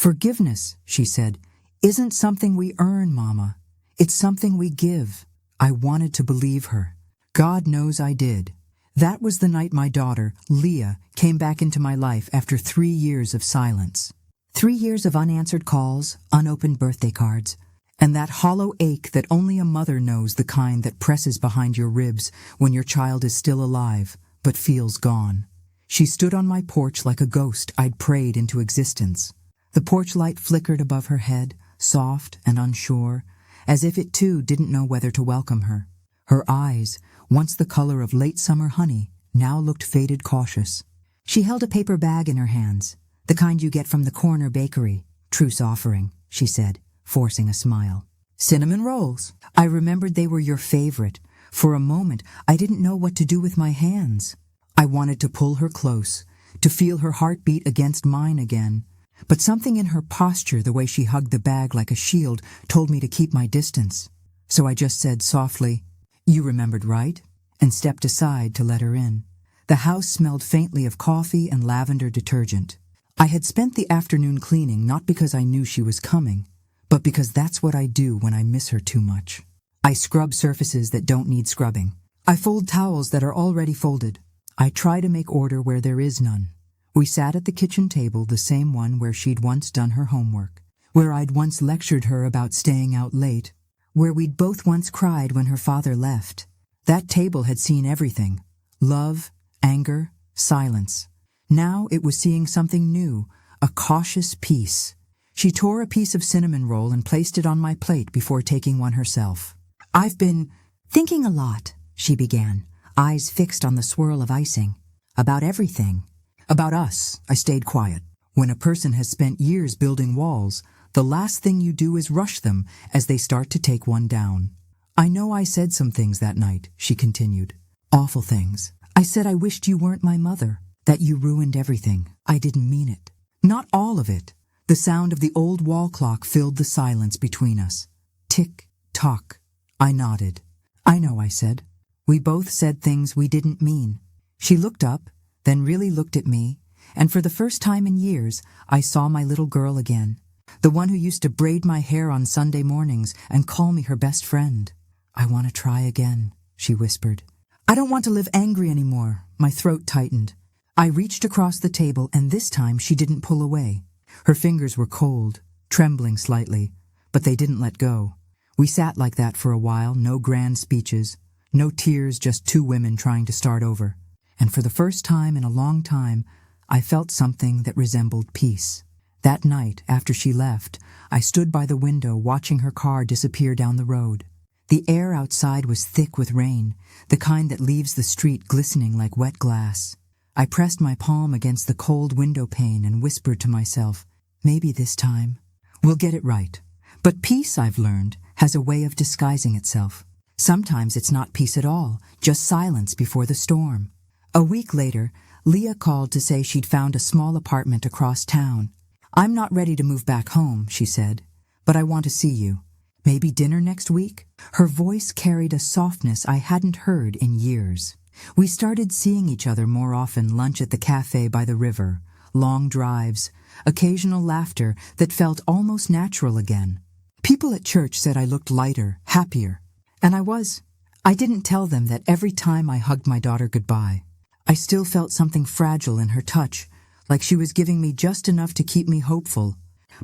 "Forgiveness," she said, "isn't something we earn, Mama. It's something we give." I wanted to believe her. God knows I did. That was the night my daughter, Leah, came back into my life after 3 years of silence. 3 years of unanswered calls, unopened birthday cards, and that hollow ache that only a mother knows, the kind that presses behind your ribs when your child is still alive, but feels gone. She stood on my porch like a ghost I'd prayed into existence. The porch light flickered above her head, soft and unsure, as if it too didn't know whether to welcome her. Her eyes, once the color of late summer honey, now looked faded, cautious. She held a paper bag in her hands, the kind you get from the corner bakery. "Truce offering," she said, forcing a smile. "Cinnamon rolls. I remembered they were your favorite. For a moment, I didn't know what to do with my hands. I wanted to pull her close, to feel her heartbeat against mine again. But something in her posture, the way she hugged the bag like a shield, told me to keep my distance. So I just said softly, "You remembered, right?" and stepped aside to let her in. The house smelled faintly of coffee and lavender detergent. I had spent the afternoon cleaning, not because I knew she was coming, but because that's what I do when I miss her too much. I scrub surfaces that don't need scrubbing. I fold towels that are already folded. I try to make order where there is none. We sat at the kitchen table, the same one where she'd once done her homework, where I'd once lectured her about staying out late, where we'd both once cried when her father left. That table had seen everything: love, anger, silence. Now it was seeing something new, a cautious peace. She tore a piece of cinnamon roll and placed it on my plate before taking one herself. "I've been thinking a lot," she began, eyes fixed on the swirl of icing. "About everything." "About us," I stayed quiet. When a person has spent years building walls, the last thing you do is rush them as they start to take one down. "I know I said some things that night," she continued. "Awful things. I said I wished you weren't my mother, that you ruined everything. I didn't mean it. Not all of it." The sound of the old wall clock filled the silence between us. Tick, tock. I nodded. "I know," I said. "We both said things we didn't mean." She looked up, then really looked at me, and for the first time in years, I saw my little girl again, the one who used to braid my hair on Sunday mornings and call me her best friend. "I want to try again," she whispered. "I don't want to live angry anymore." My throat tightened. I reached across the table, and this time she didn't pull away. Her fingers were cold, trembling slightly, but they didn't let go. We sat like that for a while, no grand speeches, no tears, just two women trying to start over. And for the first time in a long time, I felt something that resembled peace. That night, after she left, I stood by the window watching her car disappear down the road. The air outside was thick with rain, the kind that leaves the street glistening like wet glass. I pressed my palm against the cold window pane and whispered to myself, "Maybe this time we'll get it right." But peace, I've learned, has a way of disguising itself. Sometimes it's not peace at all, just silence before the storm. A week later, Leah called to say she'd found a small apartment across town. "I'm not ready to move back home," she said, "but I want to see you. Maybe dinner next week?" Her voice carried a softness I hadn't heard in years. We started seeing each other more often: lunch at the cafe by the river, long drives, occasional laughter that felt almost natural again. People at church said I looked lighter, happier. And I was. I didn't tell them that every time I hugged my daughter goodbye, I still felt something fragile in her touch, like she was giving me just enough to keep me hopeful,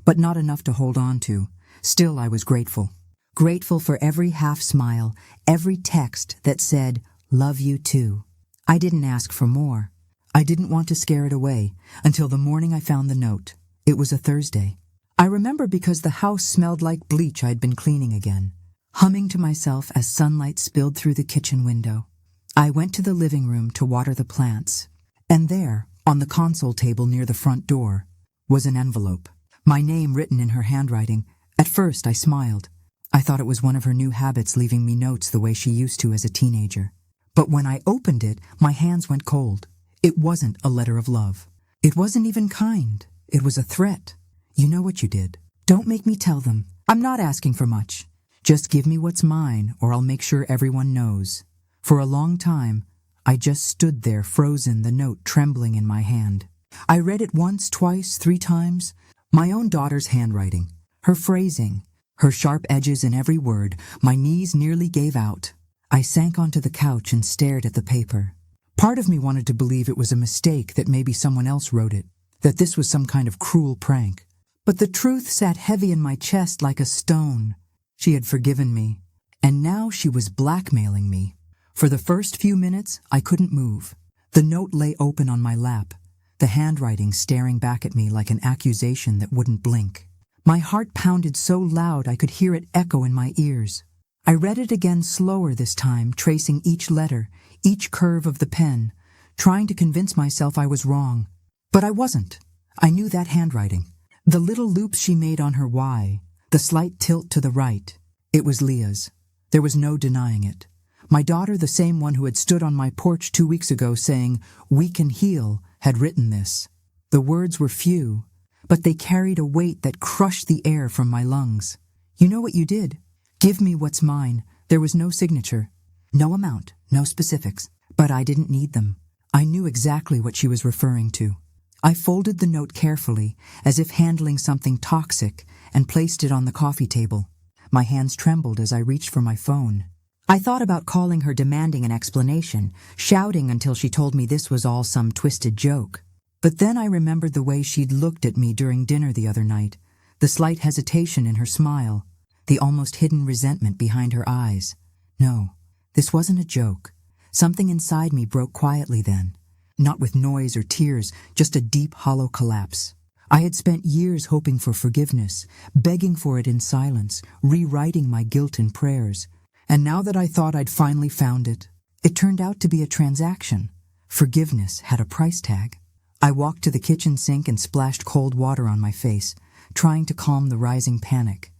but not enough to hold on to. Still, I was grateful. Grateful for every half smile, every text that said, "Love you too." I didn't ask for more. I didn't want to scare it away until the morning I found the note. It was a Thursday. I remember because the house smelled like bleach I'd been cleaning again, humming to myself as sunlight spilled through the kitchen window. I went to the living room to water the plants, and there, on the console table near the front door, was an envelope. My name written in her handwriting. At first I smiled. I thought it was one of her new habits, leaving me notes the way she used to as a teenager. But when I opened it, my hands went cold. It wasn't a letter of love. It wasn't even kind. It was a threat. "You know what you did. Don't make me tell them. I'm not asking for much. Just give me what's mine, or I'll make sure everyone knows." For a long time, I just stood there frozen, the note trembling in my hand. I read it once, twice, 3 times. My own daughter's handwriting, her phrasing, her sharp edges in every word. My knees nearly gave out. I sank onto the couch and stared at the paper. Part of me wanted to believe it was a mistake, that maybe someone else wrote it, that this was some kind of cruel prank. But the truth sat heavy in my chest like a stone. She had forgiven me, and now she was blackmailing me. For the first few minutes, I couldn't move. The note lay open on my lap, the handwriting staring back at me like an accusation that wouldn't blink. My heart pounded so loud I could hear it echo in my ears. I read it again slower this time, tracing each letter, each curve of the pen, trying to convince myself I was wrong. But I wasn't. I knew that handwriting. The little loops she made on her Y, the slight tilt to the right. It was Leah's. There was no denying it. My daughter, the same one who had stood on my porch 2 weeks ago saying, "We can heal," had written this. The words were few, but they carried a weight that crushed the air from my lungs. "You know what you did? Give me what's mine." There was no signature, no amount, no specifics, but I didn't need them. I knew exactly what she was referring to. I folded the note carefully, as if handling something toxic, and placed it on the coffee table. My hands trembled as I reached for my phone. I thought about calling her, demanding an explanation, shouting until she told me this was all some twisted joke. But then I remembered the way she'd looked at me during dinner the other night, the slight hesitation in her smile, the almost hidden resentment behind her eyes. No, this wasn't a joke. Something inside me broke quietly then. Not with noise or tears, just a deep, hollow collapse. I had spent years hoping for forgiveness, begging for it in silence, rewriting my guilt in prayers. And now that I thought I'd finally found it, it turned out to be a transaction. Forgiveness had a price tag. I walked to the kitchen sink and splashed cold water on my face, trying to calm the rising panic.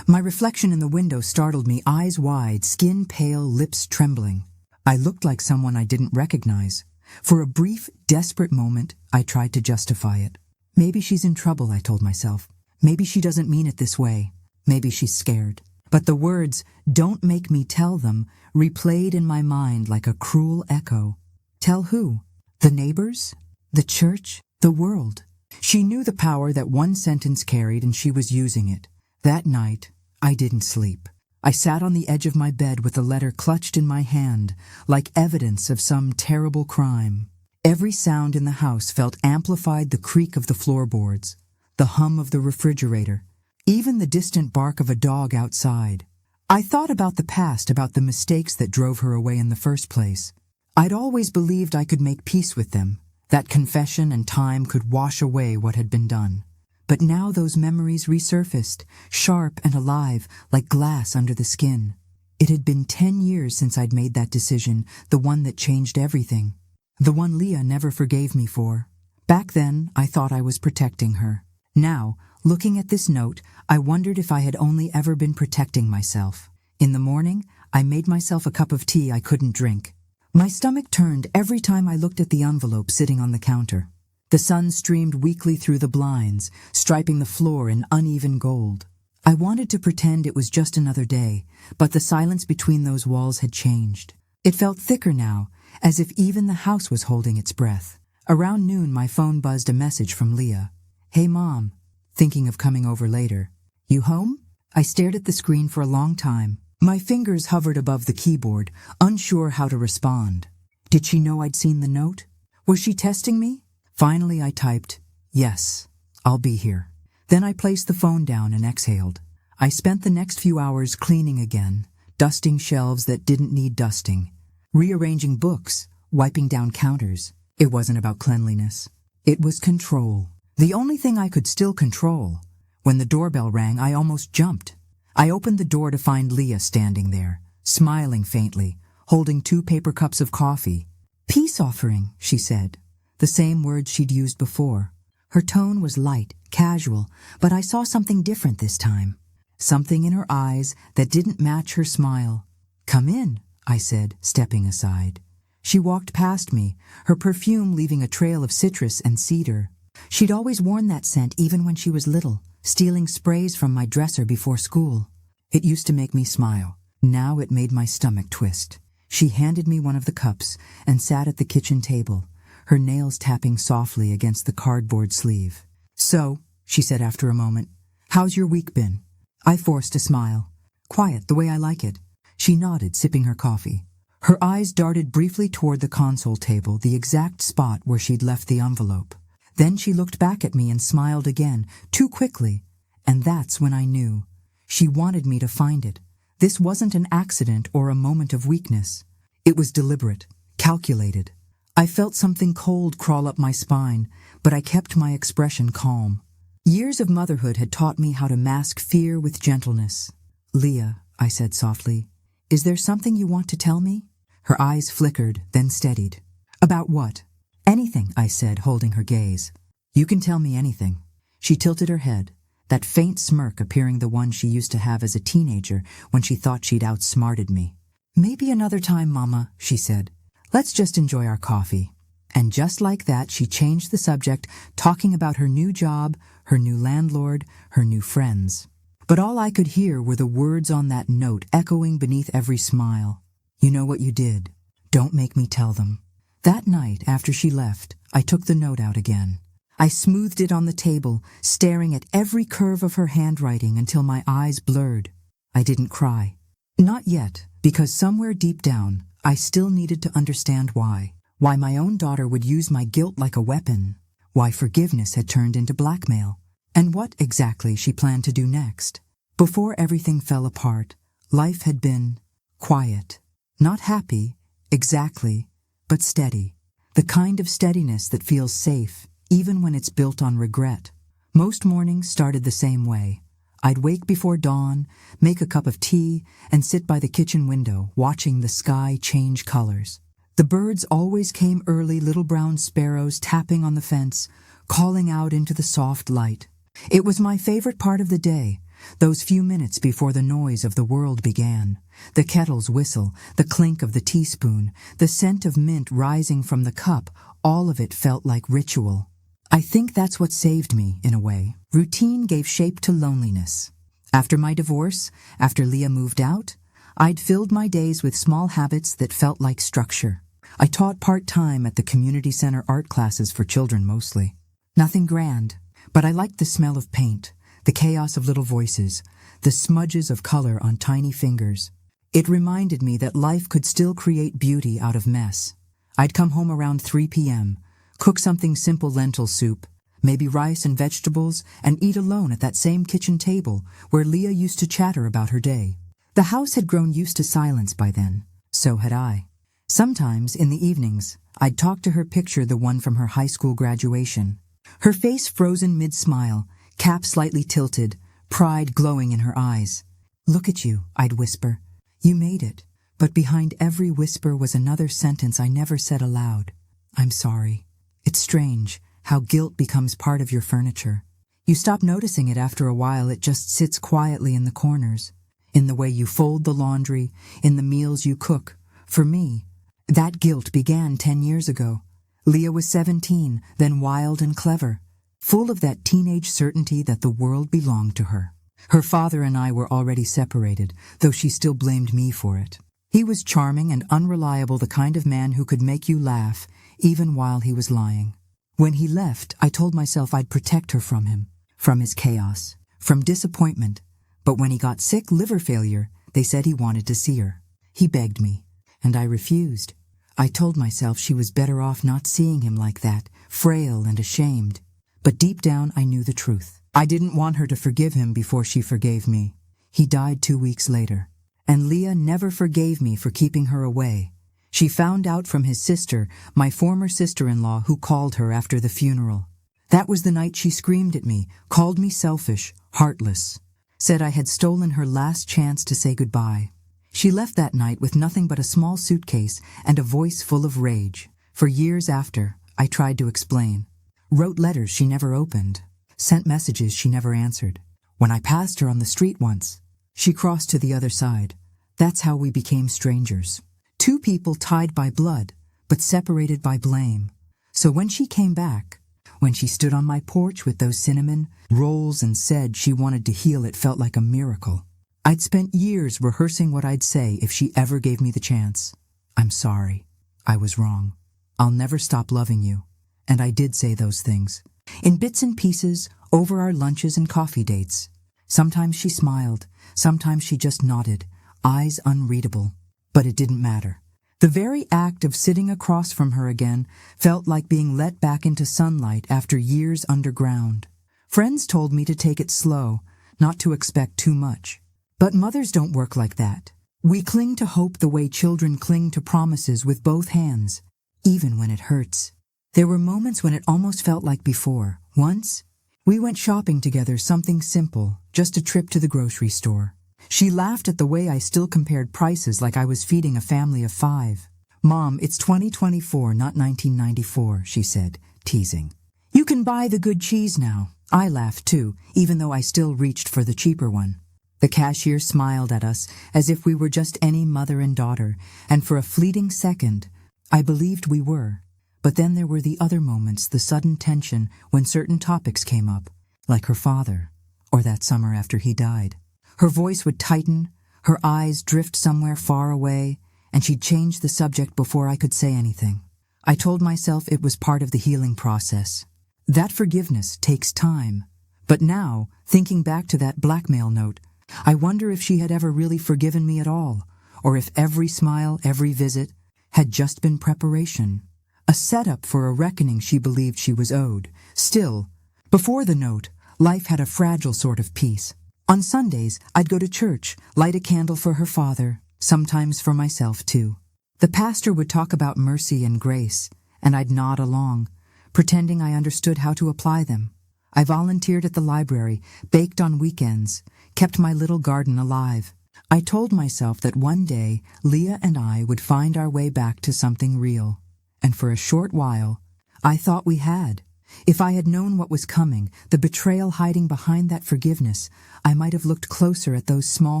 My reflection in the window startled me, eyes wide, skin pale, lips trembling. I looked like someone I didn't recognize. For a brief, desperate moment, I tried to justify it. Maybe she's in trouble, I told myself. Maybe she doesn't mean it this way. Maybe she's scared. But the words, "Don't make me tell them," replayed in my mind like a cruel echo. Tell who? The neighbors? The church? The world? She knew the power that one sentence carried, and she was using it. That night, I didn't sleep. I sat on the edge of my bed with the letter clutched in my hand, like evidence of some terrible crime. Every sound in the house felt amplified, the creak of the floorboards, the hum of the refrigerator, even the distant bark of a dog outside. I thought about the past, about the mistakes that drove her away in the first place. I'd always believed I could make peace with them, that confession and time could wash away what had been done. But now those memories resurfaced, sharp and alive, like glass under the skin. It had been 10 years since I'd made that decision, the one that changed everything. The one Leah never forgave me for. Back then, I thought I was protecting her. Now, looking at this note, I wondered if I had only ever been protecting myself. In the morning, I made myself a cup of tea I couldn't drink. My stomach turned every time I looked at the envelope sitting on the counter. The sun streamed weakly through the blinds, striping the floor in uneven gold. I wanted to pretend it was just another day, but the silence between those walls had changed. It felt thicker now, as if even the house was holding its breath. Around noon, my phone buzzed a message from Leah. "Hey, Mom. Thinking of coming over later. You home?" I stared at the screen for a long time. My fingers hovered above the keyboard, unsure how to respond. Did she know I'd seen the note? Was she testing me? Finally, I typed, "Yes, I'll be here." Then I placed the phone down and exhaled. I spent the next few hours cleaning again, dusting shelves that didn't need dusting, rearranging books, wiping down counters. It wasn't about cleanliness. It was control. The only thing I could still control. When the doorbell rang, I almost jumped. I opened the door to find Leah standing there, smiling faintly, holding 2 paper cups of coffee. "Peace offering," she said, the same words she'd used before. Her tone was light, casual, but I saw something different this time. Something in her eyes that didn't match her smile. "Come in," I said, stepping aside. She walked past me, her perfume leaving a trail of citrus and cedar. She'd always worn that scent even when she was little, stealing sprays from my dresser before school. It used to make me smile. Now it made my stomach twist. She handed me one of the cups and sat at the kitchen table, her nails tapping softly against the cardboard sleeve. "So," she said after a moment. "How's your week been?" I forced a smile. "Quiet, the way I like it." She nodded, sipping her coffee. Her eyes darted briefly toward the console table, the exact spot where she'd left the envelope. Then she looked back at me and smiled again, too quickly, and that's when I knew. She wanted me to find it. This wasn't an accident or a moment of weakness. It was deliberate, calculated. I felt something cold crawl up my spine, but I kept my expression calm. Years of motherhood had taught me how to mask fear with gentleness. "Leah," I said softly, "is there something you want to tell me?" Her eyes flickered, then steadied. "About what?" "Anything," I said, holding her gaze. "You can tell me anything." She tilted her head, that faint smirk appearing the one she used to have as a teenager when she thought she'd outsmarted me. "Maybe another time, Mama," she said. "Let's just enjoy our coffee." And just like that, she changed the subject, talking about her new job, her new landlord, her new friends. But all I could hear were the words on that note echoing beneath every smile. "You know what you did. Don't make me tell them." That night, after she left, I took the note out again. I smoothed it on the table, staring at every curve of her handwriting until my eyes blurred. I didn't cry. Not yet, because somewhere deep down, I still needed to understand why. Why my own daughter would use my guilt like a weapon. Why forgiveness had turned into blackmail. And what exactly she planned to do next. Before everything fell apart, life had been quiet. Not happy, exactly, but steady. The kind of steadiness that feels safe, even when it's built on regret. Most mornings started the same way. I'd wake before dawn, make a cup of tea, and sit by the kitchen window, watching the sky change colors. The birds always came early, little brown sparrows tapping on the fence, calling out into the soft light. It was my favorite part of the day, those few minutes before the noise of the world began. The kettle's whistle, the clink of the teaspoon, the scent of mint rising from the cup, all of it felt like ritual. I think that's what saved me, in a way. Routine gave shape to loneliness. After my divorce, after Leah moved out, I'd filled my days with small habits that felt like structure. I taught part-time at the community center art classes for children mostly. Nothing grand, but I liked the smell of paint, the chaos of little voices, the smudges of color on tiny fingers. It reminded me that life could still create beauty out of mess. I'd come home around 3 p.m., cook something simple, lentil soup, maybe rice and vegetables, and eat alone at that same kitchen table where Leah used to chatter about her day. The house had grown used to silence by then. So had I. Sometimes, in the evenings, I'd talk to her, picture the one from her high school graduation. Her face frozen mid-smile, cap slightly tilted, pride glowing in her eyes. "Look at you," I'd whisper. "You made it." But behind every whisper was another sentence I never said aloud. "I'm sorry." It's strange how guilt becomes part of your furniture. You stop noticing it after a while. It just sits quietly in the corners, in the way you fold the laundry, in the meals you cook. For me, that guilt began 10 years ago. Leah was 17, then wild and clever, full of that teenage certainty that the world belonged to her. Her father and I were already separated, though she still blamed me for it. He was charming and unreliable, the kind of man who could make you laugh, even while he was lying. When he left, I told myself I'd protect her from him, from his chaos, from disappointment. But when he got sick, liver failure, they said he wanted to see her. He begged me, and I refused. I told myself she was better off not seeing him like that, frail and ashamed. But deep down, I knew the truth. I didn't want her to forgive him before she forgave me. He died 2 weeks later. And Leah never forgave me for keeping her away. She found out from his sister, my former sister-in-law, who called her after the funeral. That was the night she screamed at me, called me selfish, heartless, said I had stolen her last chance to say goodbye. She left that night with nothing but a small suitcase and a voice full of rage. For years after, I tried to explain. Wrote letters she never opened. Sent messages she never answered. When I passed her on the street once, she crossed to the other side. That's how we became strangers. 2 people tied by blood, but separated by blame. So when she came back, when she stood on my porch with those cinnamon rolls and said she wanted to heal, it felt like a miracle. I'd spent years rehearsing what I'd say if she ever gave me the chance. "I'm sorry. I was wrong. I'll never stop loving you." And I did say those things. in bits and pieces over our lunches and coffee dates. Sometimes she smiled, sometimes she just nodded, eyes unreadable. But it didn't matter. The very act of sitting across from her again felt like being let back into sunlight after years underground. Friends told me to take it slow, not to expect too much. But mothers don't work like that. We cling to hope the way children cling to promises with both hands, even when it hurts. There were moments when it almost felt like before. Once, we went shopping together, something simple, just a trip to the grocery store. She laughed at the way I still compared prices like I was feeding a family of 5. "Mom, it's 2024, not 1994, she said, teasing. "You can buy the good cheese now." I laughed too, even though I still reached for the cheaper one. The cashier smiled at us as if we were just any mother and daughter, and for a fleeting second, I believed we were. But then there were the other moments, the sudden tension when certain topics came up, like her father, or that summer after he died. Her voice would tighten, her eyes drift somewhere far away, and she'd change the subject before I could say anything. I told myself it was part of the healing process. That forgiveness takes time. But now, thinking back to that blackmail note, I wonder if she had ever really forgiven me at all, or if every smile, every visit, had just been preparation. A setup for a reckoning she believed she was owed. Still, before the note, life had a fragile sort of peace. On Sundays, I'd go to church, light a candle for her father, sometimes for myself too. The pastor would talk about mercy and grace, and I'd nod along, pretending I understood how to apply them. I volunteered at the library, baked on weekends, kept my little garden alive. I told myself that one day Leah and I would find our way back to something real. And for a short while, I thought we had. If I had known what was coming, the betrayal hiding behind that forgiveness, I might have looked closer at those small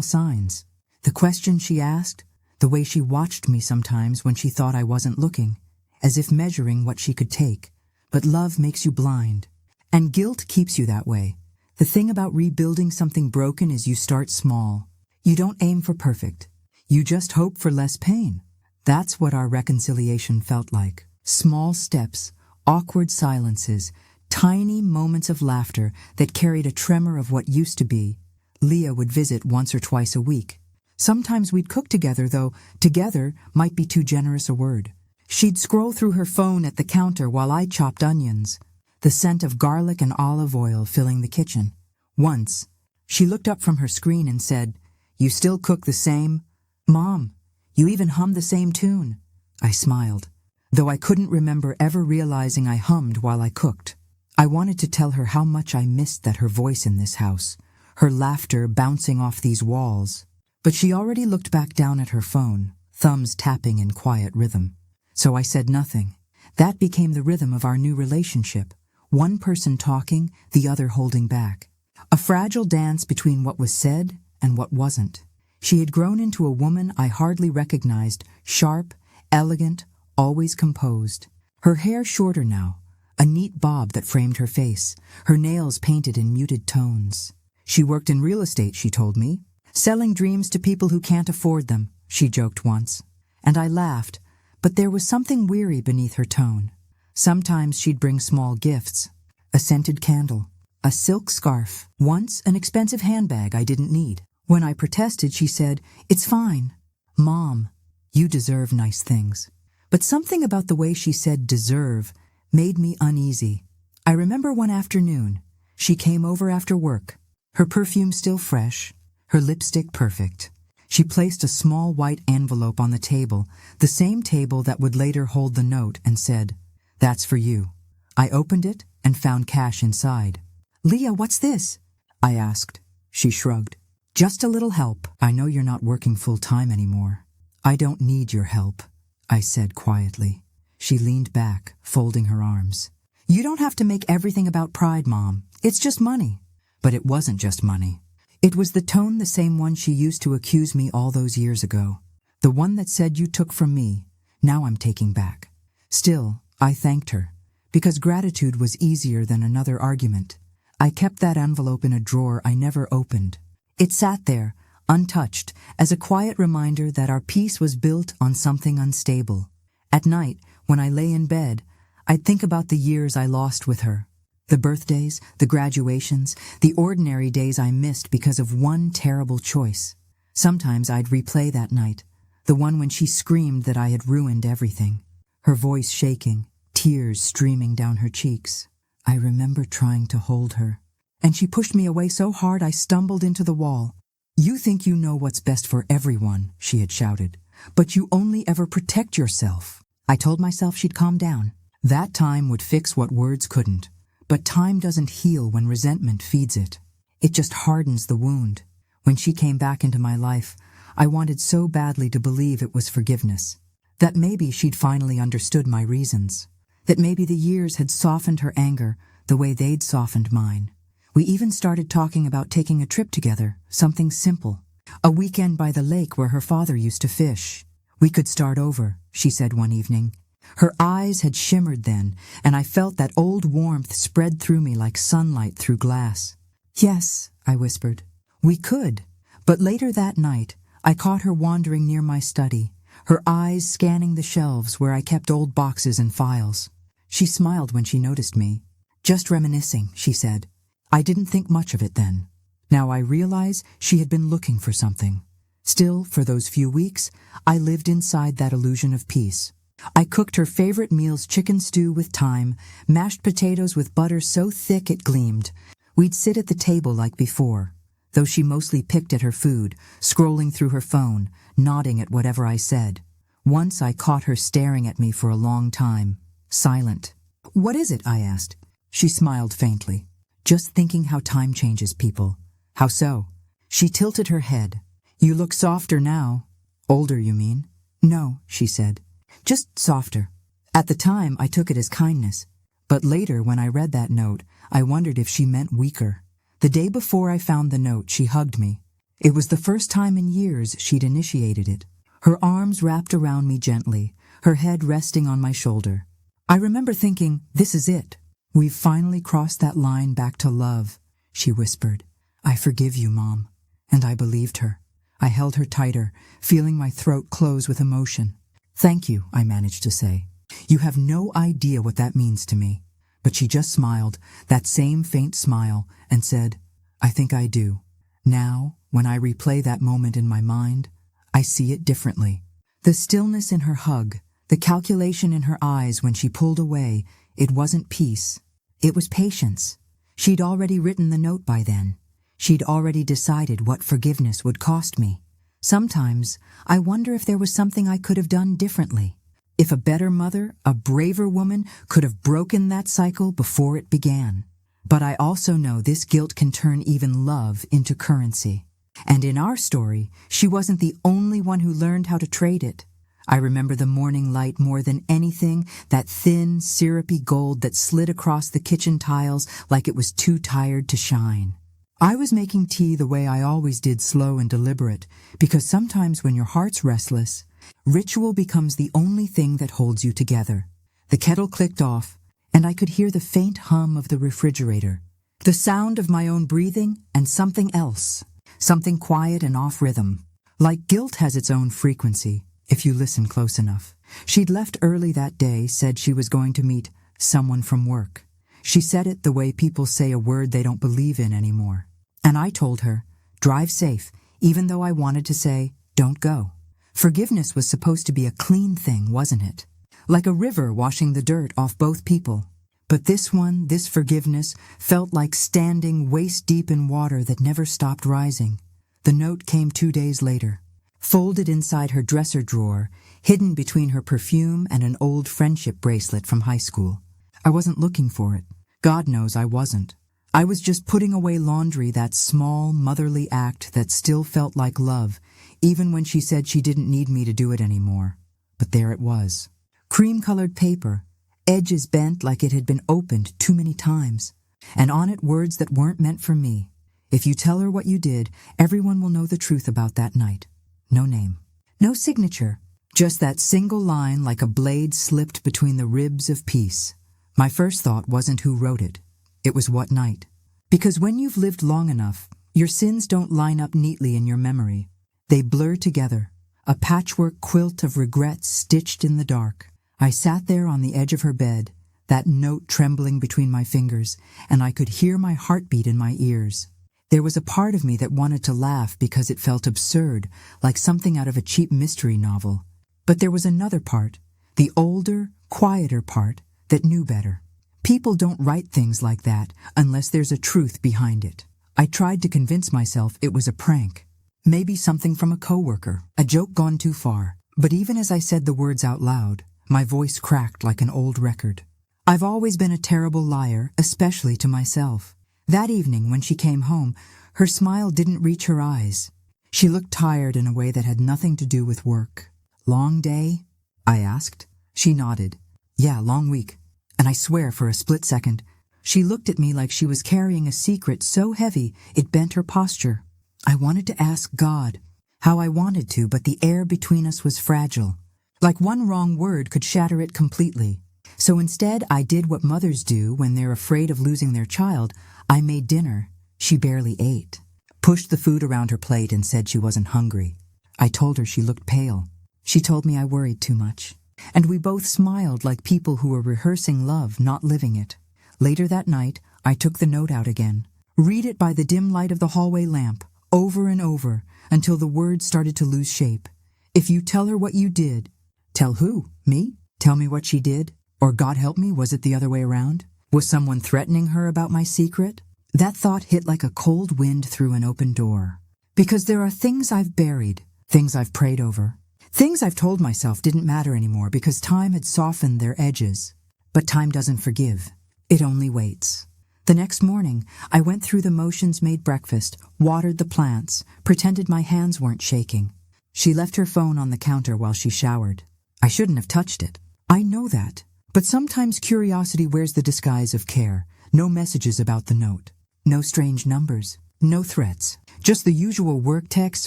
signs. The questions she asked, the way she watched me sometimes when she thought I wasn't looking, as if measuring what she could take. But love makes you blind, and guilt keeps you that way. The thing about rebuilding something broken is you start small. You don't aim for perfect. You just hope for less pain. That's what our reconciliation felt like. Small steps, awkward silences, tiny moments of laughter that carried a tremor of what used to be. Leah would visit once or twice a week. Sometimes we'd cook together, though together might be too generous a word. She'd scroll through her phone at the counter while I chopped onions, the scent of garlic and olive oil filling the kitchen. Once, she looked up from her screen and said, "You still cook the same? Mom, you even hum the same tune." I smiled, though I couldn't remember ever realizing I hummed while I cooked. I wanted to tell her how much I missed her voice in this house, her laughter bouncing off these walls. But she already looked back down at her phone, thumbs tapping in quiet rhythm. So I said nothing. That became the rhythm of our new relationship. One person talking, the other holding back. A fragile dance between what was said and what wasn't. She had grown into a woman I hardly recognized, sharp, elegant, always composed. Her hair shorter now, a neat bob that framed her face, her nails painted in muted tones. She worked in real estate, she told me, selling dreams to people who can't afford them, she joked once. And I laughed, but there was something weary beneath her tone. Sometimes she'd bring small gifts, a scented candle, a silk scarf, once an expensive handbag I didn't need. When I protested, she said, "It's fine. Mom, you deserve nice things." But something about the way she said deserve made me uneasy. I remember one afternoon, she came over after work, her perfume still fresh, her lipstick perfect. She placed a small white envelope on the table, the same table that would later hold the note, and said, "That's for you." I opened it and found cash inside. "Leah, what's this?" I asked. She shrugged. "Just a little help. I know you're not working full-time anymore." "I don't need your help," I said quietly. She leaned back, folding her arms. "You don't have to make everything about pride, Mom. It's just money." But it wasn't just money. It was the tone, the same one she used to accuse me all those years ago. The one that said, "You took from me, now I'm taking back." Still, I thanked her, because gratitude was easier than another argument. I kept that envelope in a drawer I never opened. It sat there, untouched, as a quiet reminder that our peace was built on something unstable. At night, when I lay in bed, I'd think about the years I lost with her. The birthdays, the graduations, the ordinary days I missed because of one terrible choice. Sometimes I'd replay that night, the one when she screamed that I had ruined everything, her voice shaking, tears streaming down her cheeks. I remember trying to hold her, and she pushed me away so hard I stumbled into the wall. "You think you know what's best for everyone," she had shouted, "but you only ever protect yourself." I told myself she'd calm down. That time would fix what words couldn't. But time doesn't heal when resentment feeds it. It just hardens the wound. When she came back into my life, I wanted so badly to believe it was forgiveness. That maybe she'd finally understood my reasons. That maybe the years had softened her anger the way they'd softened mine. We even started talking about taking a trip together, something simple. A weekend by the lake where her father used to fish. "We could start over," she said one evening. Her eyes had shimmered then, and I felt that old warmth spread through me like sunlight through glass. "Yes," I whispered. "We could." But later that night, I caught her wandering near my study, her eyes scanning the shelves where I kept old boxes and files. She smiled when she noticed me. "Just reminiscing," she said. I didn't think much of it then. Now I realize she had been looking for something. Still, for those few weeks, I lived inside that illusion of peace. I cooked her favorite meals, chicken stew with thyme, mashed potatoes with butter so thick it gleamed. We'd sit at the table like before, though she mostly picked at her food, scrolling through her phone, nodding at whatever I said. Once I caught her staring at me for a long time, silent. "What is it?" I asked. She smiled faintly. "Just thinking how time changes people." "How so?" She tilted her head. "You look softer now." "Older, you mean?" "No," she said. "Just softer." At the time, I took it as kindness. But later, when I read that note, I wondered if she meant weaker. The day before I found the note, she hugged me. It was the first time in years she'd initiated it. Her arms wrapped around me gently, her head resting on my shoulder. I remember thinking, this is it. "We've finally crossed that line back to love," she whispered. "I forgive you, Mom." And I believed her. I held her tighter, feeling my throat close with emotion. "Thank you," I managed to say. "You have no idea what that means to me." But she just smiled, that same faint smile, and said, "I think I do." Now, when I replay that moment in my mind, I see it differently. The stillness in her hug, the calculation in her eyes when she pulled away, it wasn't peace. It was patience. She'd already written the note by then. She'd already decided what forgiveness would cost me. Sometimes, I wonder if there was something I could have done differently. If a better mother, a braver woman, could have broken that cycle before it began. But I also know this guilt can turn even love into currency. And in our story, she wasn't the only one who learned how to trade it. I remember the morning light more than anything, that thin, syrupy gold that slid across the kitchen tiles like it was too tired to shine. I was making tea the way I always did, slow and deliberate, because sometimes when your heart's restless, ritual becomes the only thing that holds you together. The kettle clicked off, and I could hear the faint hum of the refrigerator, the sound of my own breathing, and something else, something quiet and off rhythm. Like guilt has its own frequency, if you listen close enough. She'd left early that day, said she was going to meet someone from work. She said it the way people say a word they don't believe in anymore. And I told her, drive safe, even though I wanted to say, don't go. Forgiveness was supposed to be a clean thing, wasn't it? Like a river washing the dirt off both people. But this one, this forgiveness, felt like standing waist-deep in water that never stopped rising. The note came 2 days later, folded inside her dresser drawer, hidden between her perfume and an old friendship bracelet from high school. I wasn't looking for it. God knows I wasn't. I was just putting away laundry, that small, motherly act that still felt like love, even when she said she didn't need me to do it anymore. But there it was. Cream-colored paper, edges bent like it had been opened too many times, and on it words that weren't meant for me. If you tell her what you did, everyone will know the truth about that night. No name. No signature. Just that single line like a blade slipped between the ribs of peace. My first thought wasn't who wrote it. It was what night. Because when you've lived long enough, your sins don't line up neatly in your memory. They blur together, a patchwork quilt of regrets stitched in the dark. I sat there on the edge of her bed, that note trembling between my fingers, and I could hear my heartbeat in my ears. There was a part of me that wanted to laugh because it felt absurd, like something out of a cheap mystery novel. But there was another part, the older, quieter part, that knew better. People don't write things like that unless there's a truth behind it. I tried to convince myself it was a prank. Maybe something from a coworker, a joke gone too far. But even as I said the words out loud, my voice cracked like an old record. I've always been a terrible liar, especially to myself. That evening, when she came home, her smile didn't reach her eyes. She looked tired in a way that had nothing to do with work. "Long day?" I asked. She nodded. "Yeah, long week." And I swear for a split second, she looked at me like she was carrying a secret so heavy it bent her posture. I wanted to ask God how I wanted to, but the air between us was fragile. Like one wrong word could shatter it completely. So instead, I did what mothers do when they're afraid of losing their child. I made dinner. She barely ate. Pushed the food around her plate and said she wasn't hungry. I told her she looked pale. She told me I worried too much. And we both smiled like people who were rehearsing love, not living it. Later that night, I took the note out again. Read it by the dim light of the hallway lamp, over and over, until the words started to lose shape. If you tell her what you did. Tell who? Me? Tell me what she did? Or God help me, was it the other way around? Was someone threatening her about my secret? That thought hit like a cold wind through an open door. Because there are things I've buried, things I've prayed over, things I've told myself didn't matter anymore because time had softened their edges. But time doesn't forgive. It only waits. The next morning, I went through the motions, made breakfast, watered the plants, pretended my hands weren't shaking. She left her phone on the counter while she showered. I shouldn't have touched it. I know that. But sometimes curiosity wears the disguise of care. No messages about the note. No strange numbers. No threats. Just the usual work texts,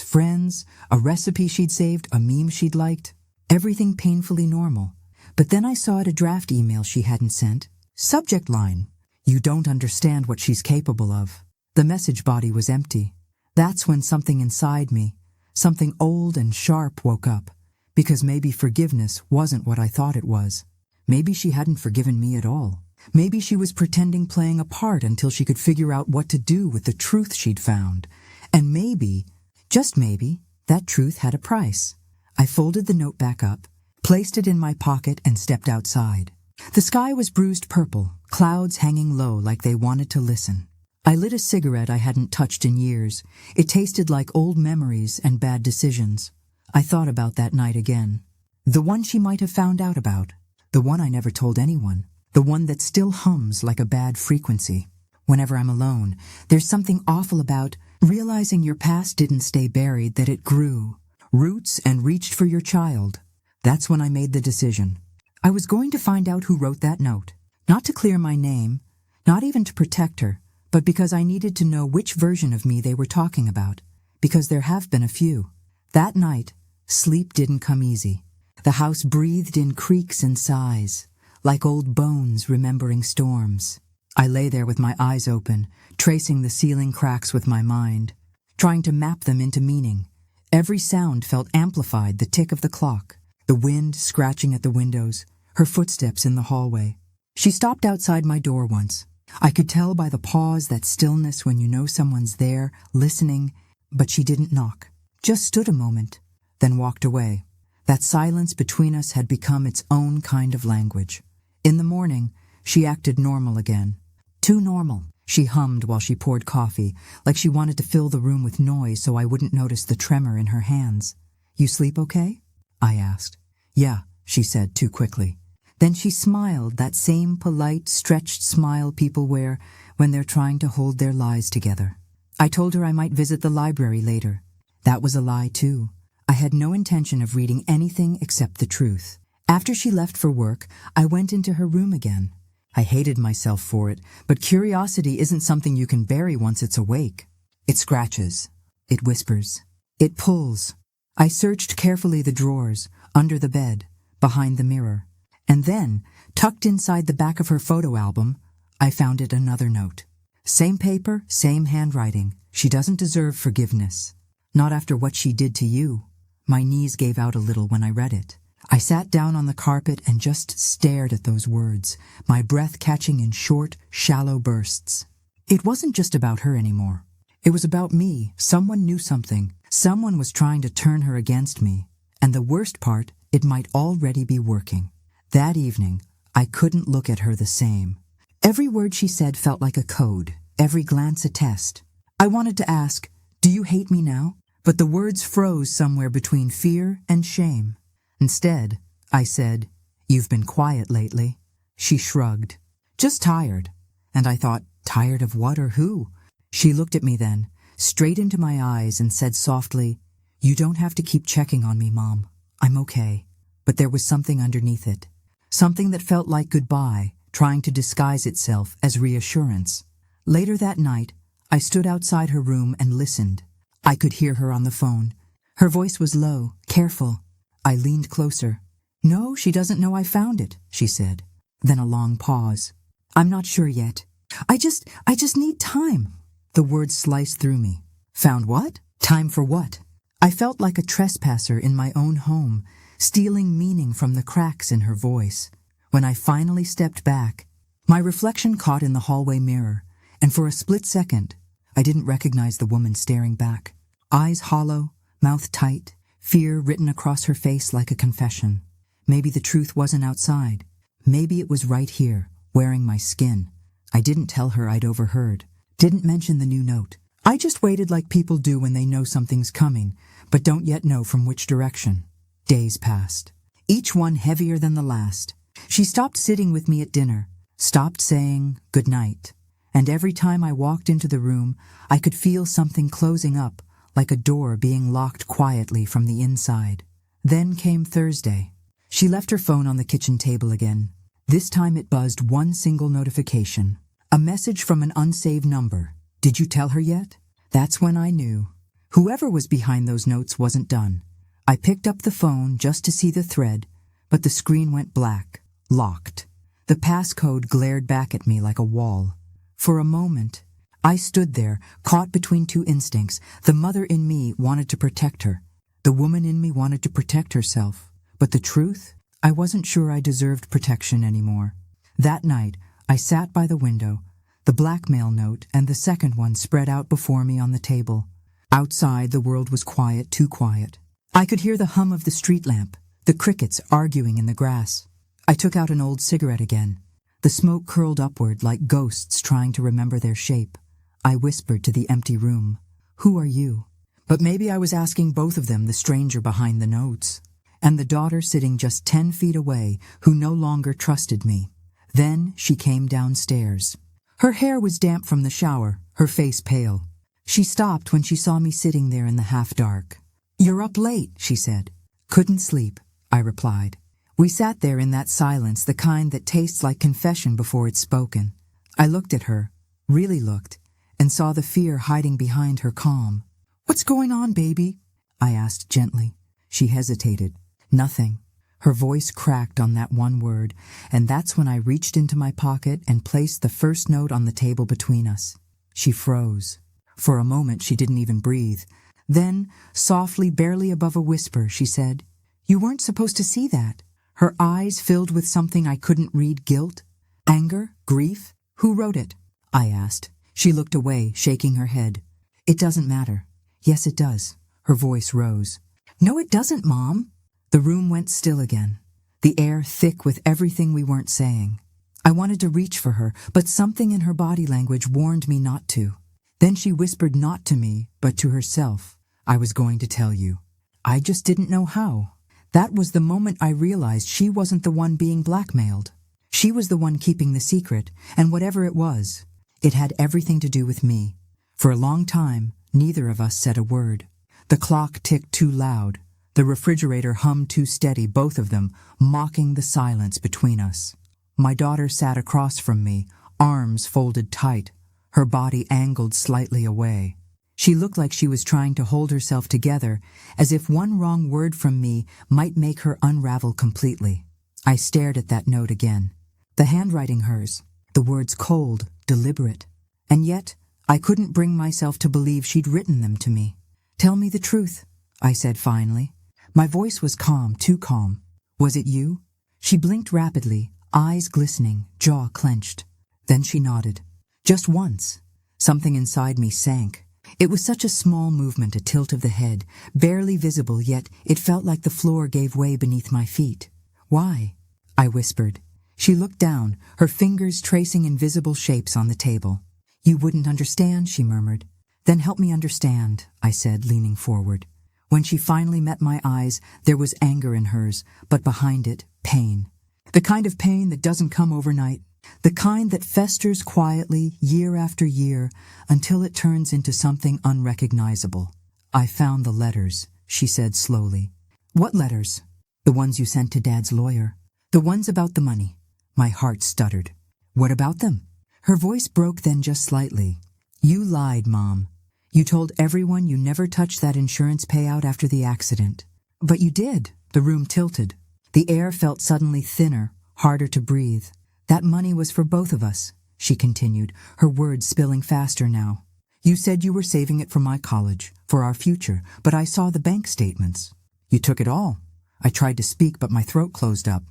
friends, a recipe she'd saved, a meme she'd liked. Everything painfully normal. But then I saw a draft email she hadn't sent. Subject line: "You don't understand what she's capable of." The message body was empty. That's when something inside me, something old and sharp, woke up. Because maybe forgiveness wasn't what I thought it was. Maybe she hadn't forgiven me at all. Maybe she was pretending, playing a part until she could figure out what to do with the truth she'd found. And maybe, just maybe, that truth had a price. I folded the note back up, placed it in my pocket, and stepped outside. The sky was bruised purple, clouds hanging low like they wanted to listen. I lit a cigarette I hadn't touched in years. It tasted like old memories and bad decisions. I thought about that night again. The one she might have found out about. The one I never told anyone. The one that still hums like a bad frequency. Whenever I'm alone, there's something awful about realizing your past didn't stay buried, that it grew. Roots and reached for your child. That's when I made the decision. I was going to find out who wrote that note. Not to clear my name, not even to protect her, but because I needed to know which version of me they were talking about. Because there have been a few. That night, sleep didn't come easy. The house breathed in creaks and sighs, like old bones remembering storms. I lay there with my eyes open, tracing the ceiling cracks with my mind, trying to map them into meaning. Every sound felt amplified: the tick of the clock, the wind scratching at the windows, her footsteps in the hallway. She stopped outside my door once. I could tell by the pause, that stillness when you know someone's there, listening, but she didn't knock. Just stood a moment, then walked away. That silence between us had become its own kind of language. In the morning, she acted normal again. Too normal. She hummed while she poured coffee, like she wanted to fill the room with noise so I wouldn't notice the tremor in her hands. "You sleep okay?" I asked. "Yeah," she said too quickly. Then she smiled, that same polite, stretched smile people wear when they're trying to hold their lies together. I told her I might visit the library later. That was a lie, too. I had no intention of reading anything except the truth. After she left for work, I went into her room again. I hated myself for it, but curiosity isn't something you can bury once it's awake. It scratches. It whispers. It pulls. I searched carefully the drawers, under the bed, behind the mirror. And then, tucked inside the back of her photo album, I found it another note. Same paper, same handwriting. She doesn't deserve forgiveness. Not after what she did to you. My knees gave out a little when I read it. I sat down on the carpet and just stared at those words, my breath catching in short, shallow bursts. It wasn't just about her anymore. It was about me. Someone knew something. Someone was trying to turn her against me. And the worst part, it might already be working. That evening, I couldn't look at her the same. Every word she said felt like a code, every glance a test. I wanted to ask, "Do you hate me now?" But the words froze somewhere between fear and shame. Instead, I said, "You've been quiet lately." She shrugged. "Just tired." And I thought, tired of what or who? She looked at me then, straight into my eyes, and said softly, "You don't have to keep checking on me, Mom. I'm okay." But there was something underneath it. Something that felt like goodbye, trying to disguise itself as reassurance. Later that night, I stood outside her room and listened. I could hear her on the phone. Her voice was low, careful. I leaned closer. "No, she doesn't know I found it," she said. Then a long pause. "I'm not sure yet. I just need time." The words sliced through me. Found what? Time for what? I felt like a trespasser in my own home, stealing meaning from the cracks in her voice. When I finally stepped back, my reflection caught in the hallway mirror, and for a split second, I didn't recognize the woman staring back. Eyes hollow, mouth tight, fear written across her face like a confession. Maybe the truth wasn't outside. Maybe it was right here, wearing my skin. I didn't tell her I'd overheard. Didn't mention the new note. I just waited like people do when they know something's coming, but don't yet know from which direction. Days passed, each one heavier than the last. She stopped sitting with me at dinner, stopped saying good night. And every time I walked into the room, I could feel something closing up, like a door being locked quietly from the inside. Then came Thursday. She left her phone on the kitchen table again. This time it buzzed one single notification. A message from an unsaved number. "Did you tell her yet?" That's when I knew. Whoever was behind those notes wasn't done. I picked up the phone just to see the thread, but the screen went black, locked. The passcode glared back at me like a wall. For a moment, I stood there, caught between two instincts. The mother in me wanted to protect her. The woman in me wanted to protect herself. But the truth? I wasn't sure I deserved protection anymore. That night, I sat by the window, the blackmail note and the second one spread out before me on the table. Outside, the world was quiet, too quiet. I could hear the hum of the street lamp, the crickets arguing in the grass. I took out an old cigarette again. The smoke curled upward like ghosts trying to remember their shape. I whispered to the empty room, "Who are you?" But maybe I was asking both of them, the stranger behind the notes, and the daughter sitting just 10 feet away, who no longer trusted me. Then she came downstairs. Her hair was damp from the shower, her face pale. She stopped when she saw me sitting there in the half-dark. "You're up late," she said. "Couldn't sleep," I replied. We sat there in that silence, the kind that tastes like confession before it's spoken. I looked at her, really looked, and saw the fear hiding behind her calm. "What's going on, baby?" I asked gently. She hesitated. Nothing. Her voice cracked on that one word, and that's when I reached into my pocket and placed the first note on the table between us. She froze. For a moment, she didn't even breathe. Then, softly, barely above a whisper, she said, "You weren't supposed to see that." Her eyes filled with something I couldn't read. Guilt? Anger? Grief? "Who wrote it?" I asked. She looked away, shaking her head. "It doesn't matter." "Yes, it does." Her voice rose. "No, it doesn't, Mom." The room went still again, the air thick with everything we weren't saying. I wanted to reach for her, but something in her body language warned me not to. Then she whispered not to me, but to herself. "I was going to tell you. I just didn't know how." That was the moment I realized she wasn't the one being blackmailed. She was the one keeping the secret, and whatever it was, it had everything to do with me. For a long time, neither of us said a word. The clock ticked too loud. The refrigerator hummed too steady, both of them mocking the silence between us. My daughter sat across from me, arms folded tight, her body angled slightly away. She looked like she was trying to hold herself together, as if one wrong word from me might make her unravel completely. I stared at that note again. The handwriting hers, the words cold, deliberate. And yet, I couldn't bring myself to believe she'd written them to me. "Tell me the truth," I said finally. My voice was calm, too calm. Was it you? She blinked rapidly, eyes glistening, jaw clenched. Then she nodded. Just once. Something inside me sank. It was such a small movement, a tilt of the head, barely visible, yet it felt like the floor gave way beneath my feet. Why? I whispered. She looked down, her fingers tracing invisible shapes on the table. You wouldn't understand, she murmured. Then help me understand, I said, leaning forward. When she finally met my eyes, there was anger in hers, but behind it, pain. The kind of pain that doesn't come overnight. The kind that festers quietly, year after year, until it turns into something unrecognizable. I found the letters, she said slowly. What letters? The ones you sent to Dad's lawyer. The ones about the money. My heart stuttered. What about them? Her voice broke then just slightly. You lied, Mom. You told everyone you never touched that insurance payout after the accident. But you did. The room tilted. The air felt suddenly thinner, harder to breathe. That money was for both of us, she continued, her words spilling faster now. You said you were saving it for my college, for our future, but I saw the bank statements. You took it all. I tried to speak, but my throat closed up.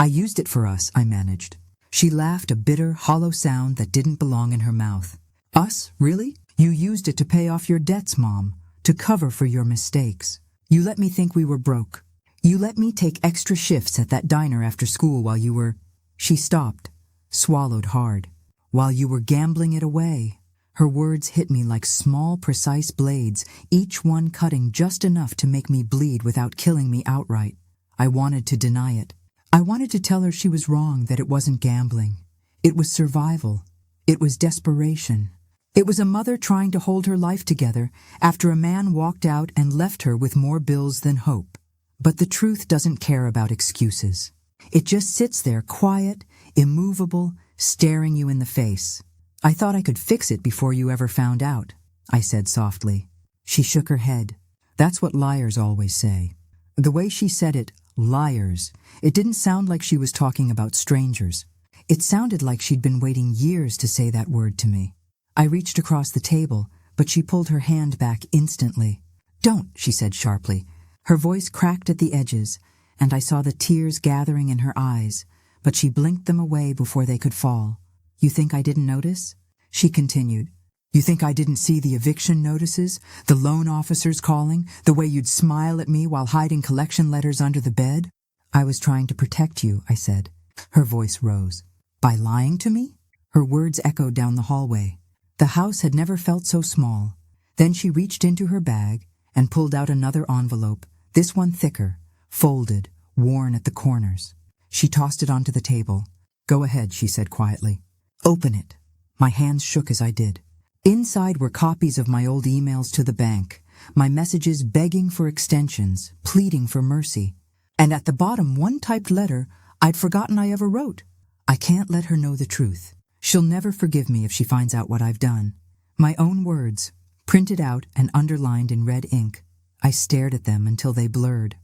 I used it for us, I managed. She laughed, a bitter, hollow sound that didn't belong in her mouth. Us? Really? You used it to pay off your debts, Mom, to cover for your mistakes. You let me think we were broke. You let me take extra shifts at that diner after school while you were... She stopped, swallowed hard. While you were gambling it away. Her words hit me like small, precise blades, each one cutting just enough to make me bleed without killing me outright. I wanted to deny it. I wanted to tell her she was wrong, that it wasn't gambling. It was survival. It was desperation. It was a mother trying to hold her life together after a man walked out and left her with more bills than hope. But the truth doesn't care about excuses. It just sits there, quiet, immovable, staring you in the face. I thought I could fix it before you ever found out, I said softly. She shook her head. That's what liars always say. The way she said it, liars, it didn't sound like she was talking about strangers. It sounded like she'd been waiting years to say that word to me. I reached across the table, but she pulled her hand back instantly. Don't, she said sharply. Her voice cracked at the edges, and I saw the tears gathering in her eyes, but she blinked them away before they could fall. You think I didn't notice? She continued. You think I didn't see the eviction notices, the loan officers calling, the way you'd smile at me while hiding collection letters under the bed? I was trying to protect you, I said. Her voice rose. By lying to me? Her words echoed down the hallway. The house had never felt so small. Then she reached into her bag and pulled out another envelope, this one thicker, folded, worn at the corners. She tossed it onto the table. Go ahead, she said quietly. Open it. My hands shook as I did. Inside were copies of my old emails to the bank, my messages begging for extensions, pleading for mercy. And at the bottom, one typed letter I'd forgotten I ever wrote. I can't let her know the truth. She'll never forgive me if she finds out what I've done. My own words, printed out and underlined in red ink. I stared at them until they blurred.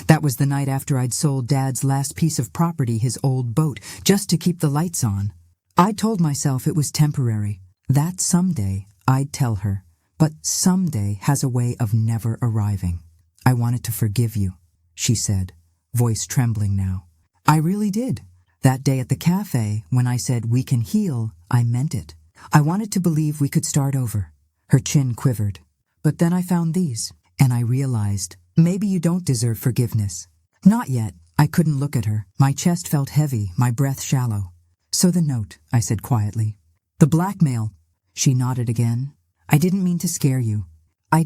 That was the night after I'd sold Dad's last piece of property, his old boat, just to keep the lights on. I told myself it was temporary, that someday I'd tell her, but someday has a way of never arriving. I wanted to forgive you, she said, voice trembling now. I really did. That day at the cafe, when I said we can heal, I meant it. I wanted to believe we could start over. Her chin quivered. But then I found these, and I realized, maybe you don't deserve forgiveness. Not yet. I couldn't look at her. My chest felt heavy, my breath shallow. So the note, I said quietly. The blackmail. She nodded again. I didn't mean to scare you. I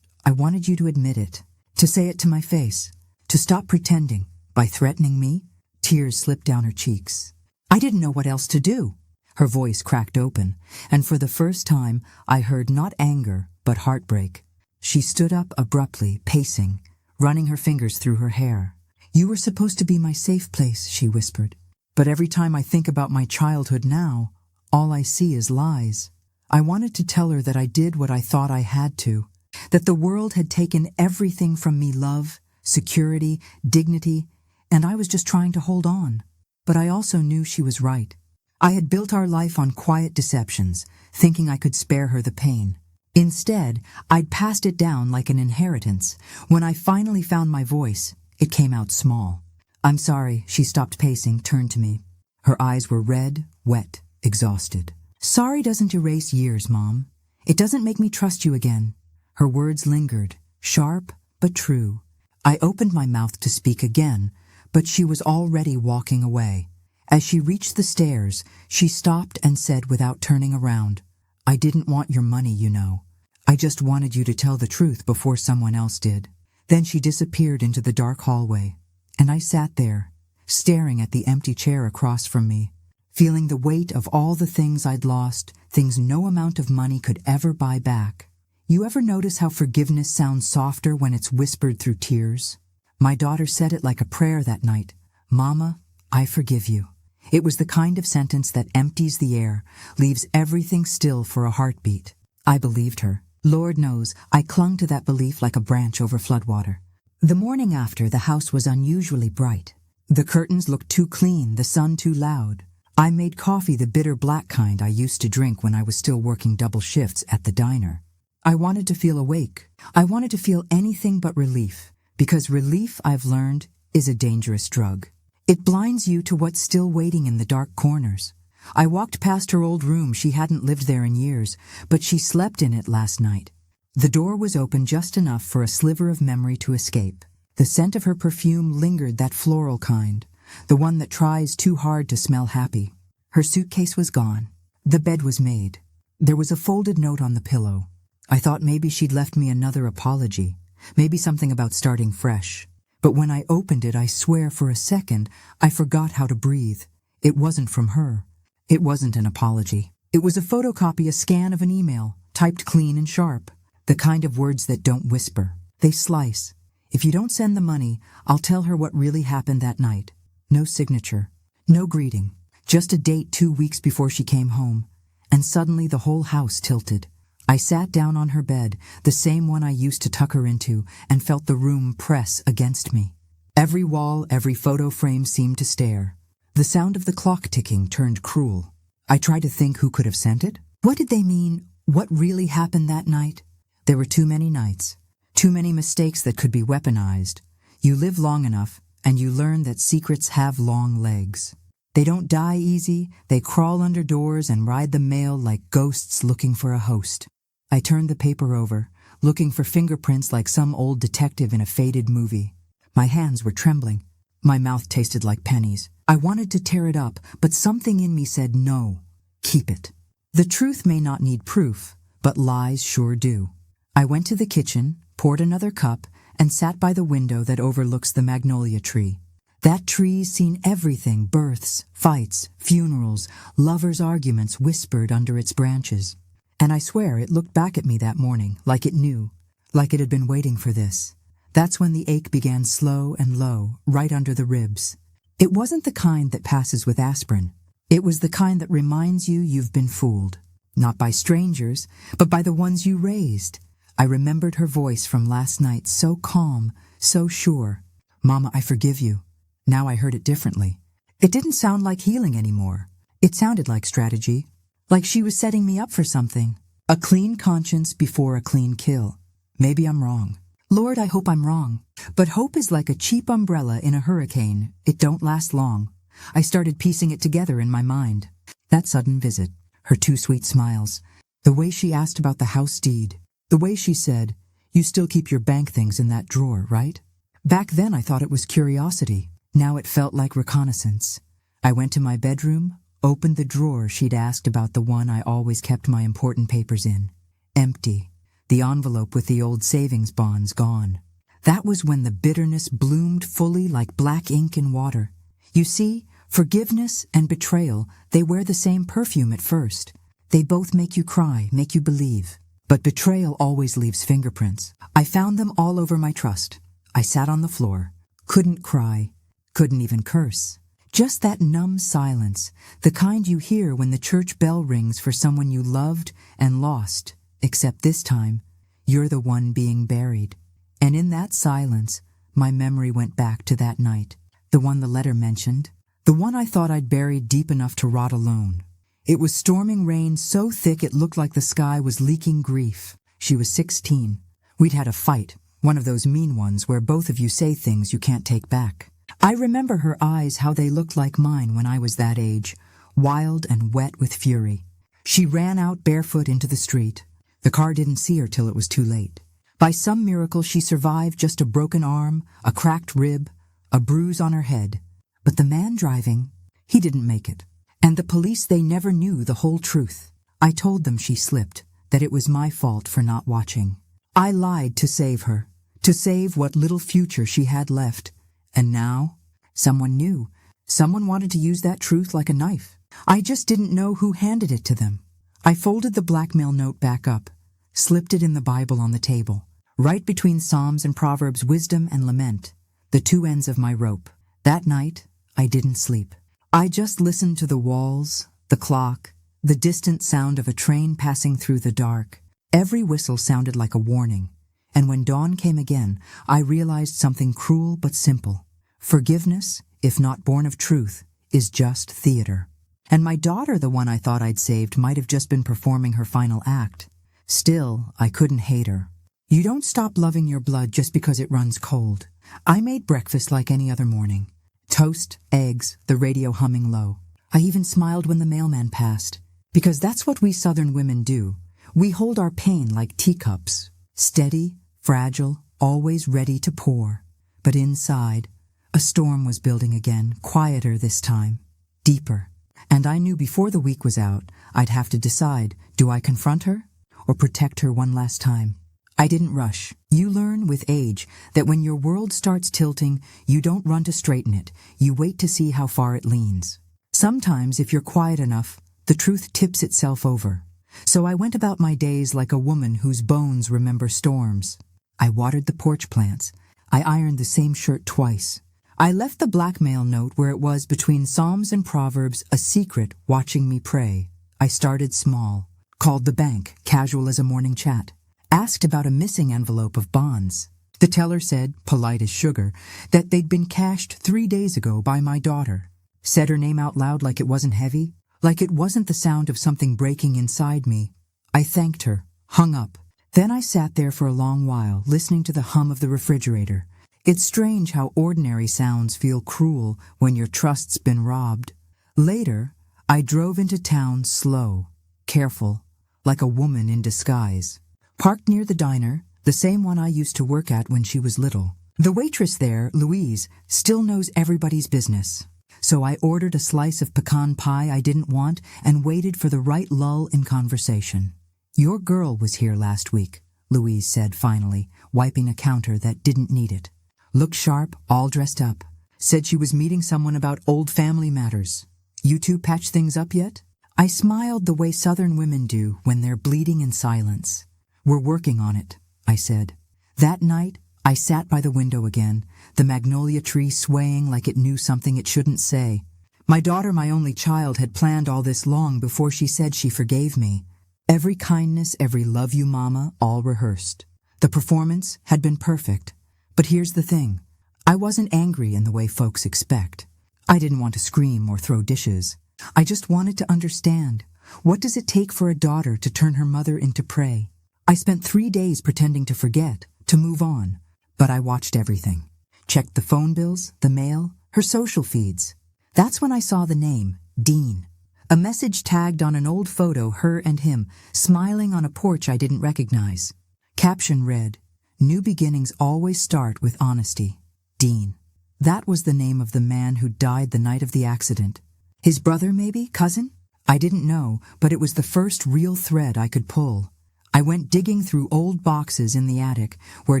wanted you to admit it, to say it to my face, to stop pretending. By threatening me, tears slipped down her cheeks. I didn't know what else to do. Her voice cracked open, and for the first time I heard not anger, but heartbreak. She stood up abruptly, pacing, running her fingers through her hair. You were supposed to be my safe place, she whispered. But every time I think about my childhood now, all I see is lies. I wanted to tell her that I did what I thought I had to, that the world had taken everything from me, love, security, dignity, and I was just trying to hold on. But I also knew she was right. I had built our life on quiet deceptions, thinking I could spare her the pain. Instead, I'd passed it down like an inheritance. When I finally found my voice, it came out small. I'm sorry. She stopped pacing, turned to me. Her eyes were red, wet, exhausted. Sorry doesn't erase years, Mom. It doesn't make me trust you again. Her words lingered, sharp but true. I opened my mouth to speak again, but she was already walking away. As she reached the stairs, she stopped and said without turning around, I didn't want your money, you know. I just wanted you to tell the truth before someone else did. Then she disappeared into the dark hallway, and I sat there, staring at the empty chair across from me, feeling the weight of all the things I'd lost, things no amount of money could ever buy back. You ever notice how forgiveness sounds softer when it's whispered through tears? My daughter said it like a prayer that night. Mama, I forgive you. It was the kind of sentence that empties the air, leaves everything still for a heartbeat. I believed her. Lord knows, I clung to that belief like a branch over floodwater. The morning after, the house was unusually bright. The curtains looked too clean, the sun too loud. I made coffee, the bitter black kind I used to drink when I was still working double shifts at the diner. I wanted to feel awake. I wanted to feel anything but relief, because relief, I've learned, is a dangerous drug. It blinds you to what's still waiting in the dark corners. I walked past her old room. She hadn't lived there in years, but she slept in it last night. The door was open just enough for a sliver of memory to escape. The scent of her perfume lingered, that floral kind, the one that tries too hard to smell happy. Her suitcase was gone. The bed was made. There was a folded note on the pillow. I thought maybe she'd left me another apology, maybe something about starting fresh. But when I opened it, I swear for a second, I forgot how to breathe. It wasn't from her. It wasn't an apology. It was a photocopy, a scan of an email, typed clean and sharp. The kind of words that don't whisper. They slice. If you don't send the money, I'll tell her what really happened that night. No signature. No greeting. Just a date 2 weeks before she came home. And suddenly the whole house tilted. I sat down on her bed, the same one I used to tuck her into, and felt the room press against me. Every wall, every photo frame seemed to stare. The sound of the clock ticking turned cruel. I tried to think who could have sent it. What did they mean? What really happened that night? There were too many nights. Too many mistakes that could be weaponized. You live long enough, and you learn that secrets have long legs. They don't die easy. They crawl under doors and ride the mail like ghosts looking for a host. I turned the paper over, looking for fingerprints like some old detective in a faded movie. My hands were trembling. My mouth tasted like pennies. I wanted to tear it up, but something in me said no. Keep it. The truth may not need proof, but lies sure do. I went to the kitchen, poured another cup, and sat by the window that overlooks the magnolia tree. That tree's seen everything: births, fights, funerals, lovers' arguments whispered under its branches. And I swear it looked back at me that morning, like it knew, like it had been waiting for this. That's when the ache began, slow and low, right under the ribs. It wasn't the kind that passes with aspirin. It was the kind that reminds you you've been fooled. Not by strangers, but by the ones you raised. I remembered her voice from last night, so calm, so sure. Mama, I forgive you. Now I heard it differently. It didn't sound like healing anymore. It sounded like strategy. Like she was setting me up for something. A clean conscience before a clean kill. Maybe I'm wrong. Lord, I hope I'm wrong. But hope is like a cheap umbrella in a hurricane. It don't last long. I started piecing it together in my mind. That sudden visit, her two sweet smiles, the way she asked about the house deed, the way she said, "You still keep your bank things in that drawer, right?" Back then I thought it was curiosity. Now it felt like reconnaissance. I went to my bedroom, opened the drawer she'd asked about, the one I always kept my important papers in. Empty. The envelope with the old savings bonds gone. That was when the bitterness bloomed fully like black ink in water. You see, forgiveness and betrayal, they wear the same perfume at first. They both make you cry, make you believe. But betrayal always leaves fingerprints. I found them all over my trust. I sat on the floor. Couldn't cry. Couldn't even curse. Just that numb silence, the kind you hear when the church bell rings for someone you loved and lost. Except this time, you're the one being buried. And in that silence, my memory went back to that night. The one the letter mentioned. The one I thought I'd buried deep enough to rot alone. It was storming rain so thick it looked like the sky was leaking grief. She was 16. We'd had a fight, one of those mean ones where both of you say things you can't take back. I remember her eyes how they looked like mine when I was that age, wild and wet with fury. She ran out barefoot into the street. The car didn't see her till it was too late. By some miracle she survived just a broken arm, a cracked rib, a bruise on her head. But the man driving, he didn't make it. And the police, they never knew the whole truth. I told them she slipped, that it was my fault for not watching. I lied to save her, to save what little future she had left. And now, someone knew. Someone wanted to use that truth like a knife. I just didn't know who handed it to them. I folded the blackmail note back up, slipped it in the Bible on the table, right between Psalms and Proverbs, wisdom and lament, the two ends of my rope. That night, I didn't sleep. I just listened to the walls, the clock, the distant sound of a train passing through the dark. Every whistle sounded like a warning. And when dawn came again, I realized something cruel but simple. Forgiveness, if not born of truth, is just theater. And my daughter, the one I thought I'd saved, might have just been performing her final act. Still, I couldn't hate her. You don't stop loving your blood just because it runs cold. I made breakfast like any other morning. Toast, eggs, the radio humming low. I even smiled when the mailman passed. Because that's what we Southern women do. We hold our pain like teacups. Steady, fragile, always ready to pour. But inside, a storm was building again, quieter this time, deeper. And I knew before the week was out, I'd have to decide, do I confront her or protect her one last time? I didn't rush. You learn with age that when your world starts tilting, you don't run to straighten it. You wait to see how far it leans. Sometimes, if you're quiet enough, the truth tips itself over. So I went about my days like a woman whose bones remember storms. I watered the porch plants. I ironed the same shirt twice. I left the blackmail note where it was between Psalms and Proverbs, a secret watching me pray. I started small, called the bank, casual as a morning chat, asked about a missing envelope of bonds. The teller said, polite as sugar, that they'd been cashed 3 days ago by my daughter. Said her name out loud like it wasn't heavy, like it wasn't the sound of something breaking inside me. I thanked her, hung up. Then I sat there for a long while, listening to the hum of the refrigerator. It's strange how ordinary sounds feel cruel when your trust's been robbed. Later, I drove into town slow, careful, like a woman in disguise. Parked near the diner, the same one I used to work at when she was little. The waitress there, Louise, still knows everybody's business. So I ordered a slice of pecan pie I didn't want and waited for the right lull in conversation. Your girl was here last week, Louise said finally, wiping a counter that didn't need it. Looked sharp, all dressed up. Said she was meeting someone about old family matters. You two patch things up yet? I smiled the way Southern women do when they're bleeding in silence. We're working on it, I said. That night, I sat by the window again, the magnolia tree swaying like it knew something it shouldn't say. My daughter, my only child, had planned all this long before she said she forgave me. Every kindness, every love you mama, all rehearsed. The performance had been perfect. But here's the thing. I wasn't angry in the way folks expect. I didn't want to scream or throw dishes. I just wanted to understand. What does it take for a daughter to turn her mother into prey? I spent 3 days pretending to forget, to move on. But I watched everything. Checked the phone bills, the mail, her social feeds. That's when I saw the name, Dean. A message tagged on an old photo, her and him, smiling on a porch I didn't recognize. Caption read, "New beginnings always start with honesty. Dean." That was the name of the man who died the night of the accident. His brother, maybe? Cousin? I didn't know, but it was the first real thread I could pull. I went digging through old boxes in the attic, where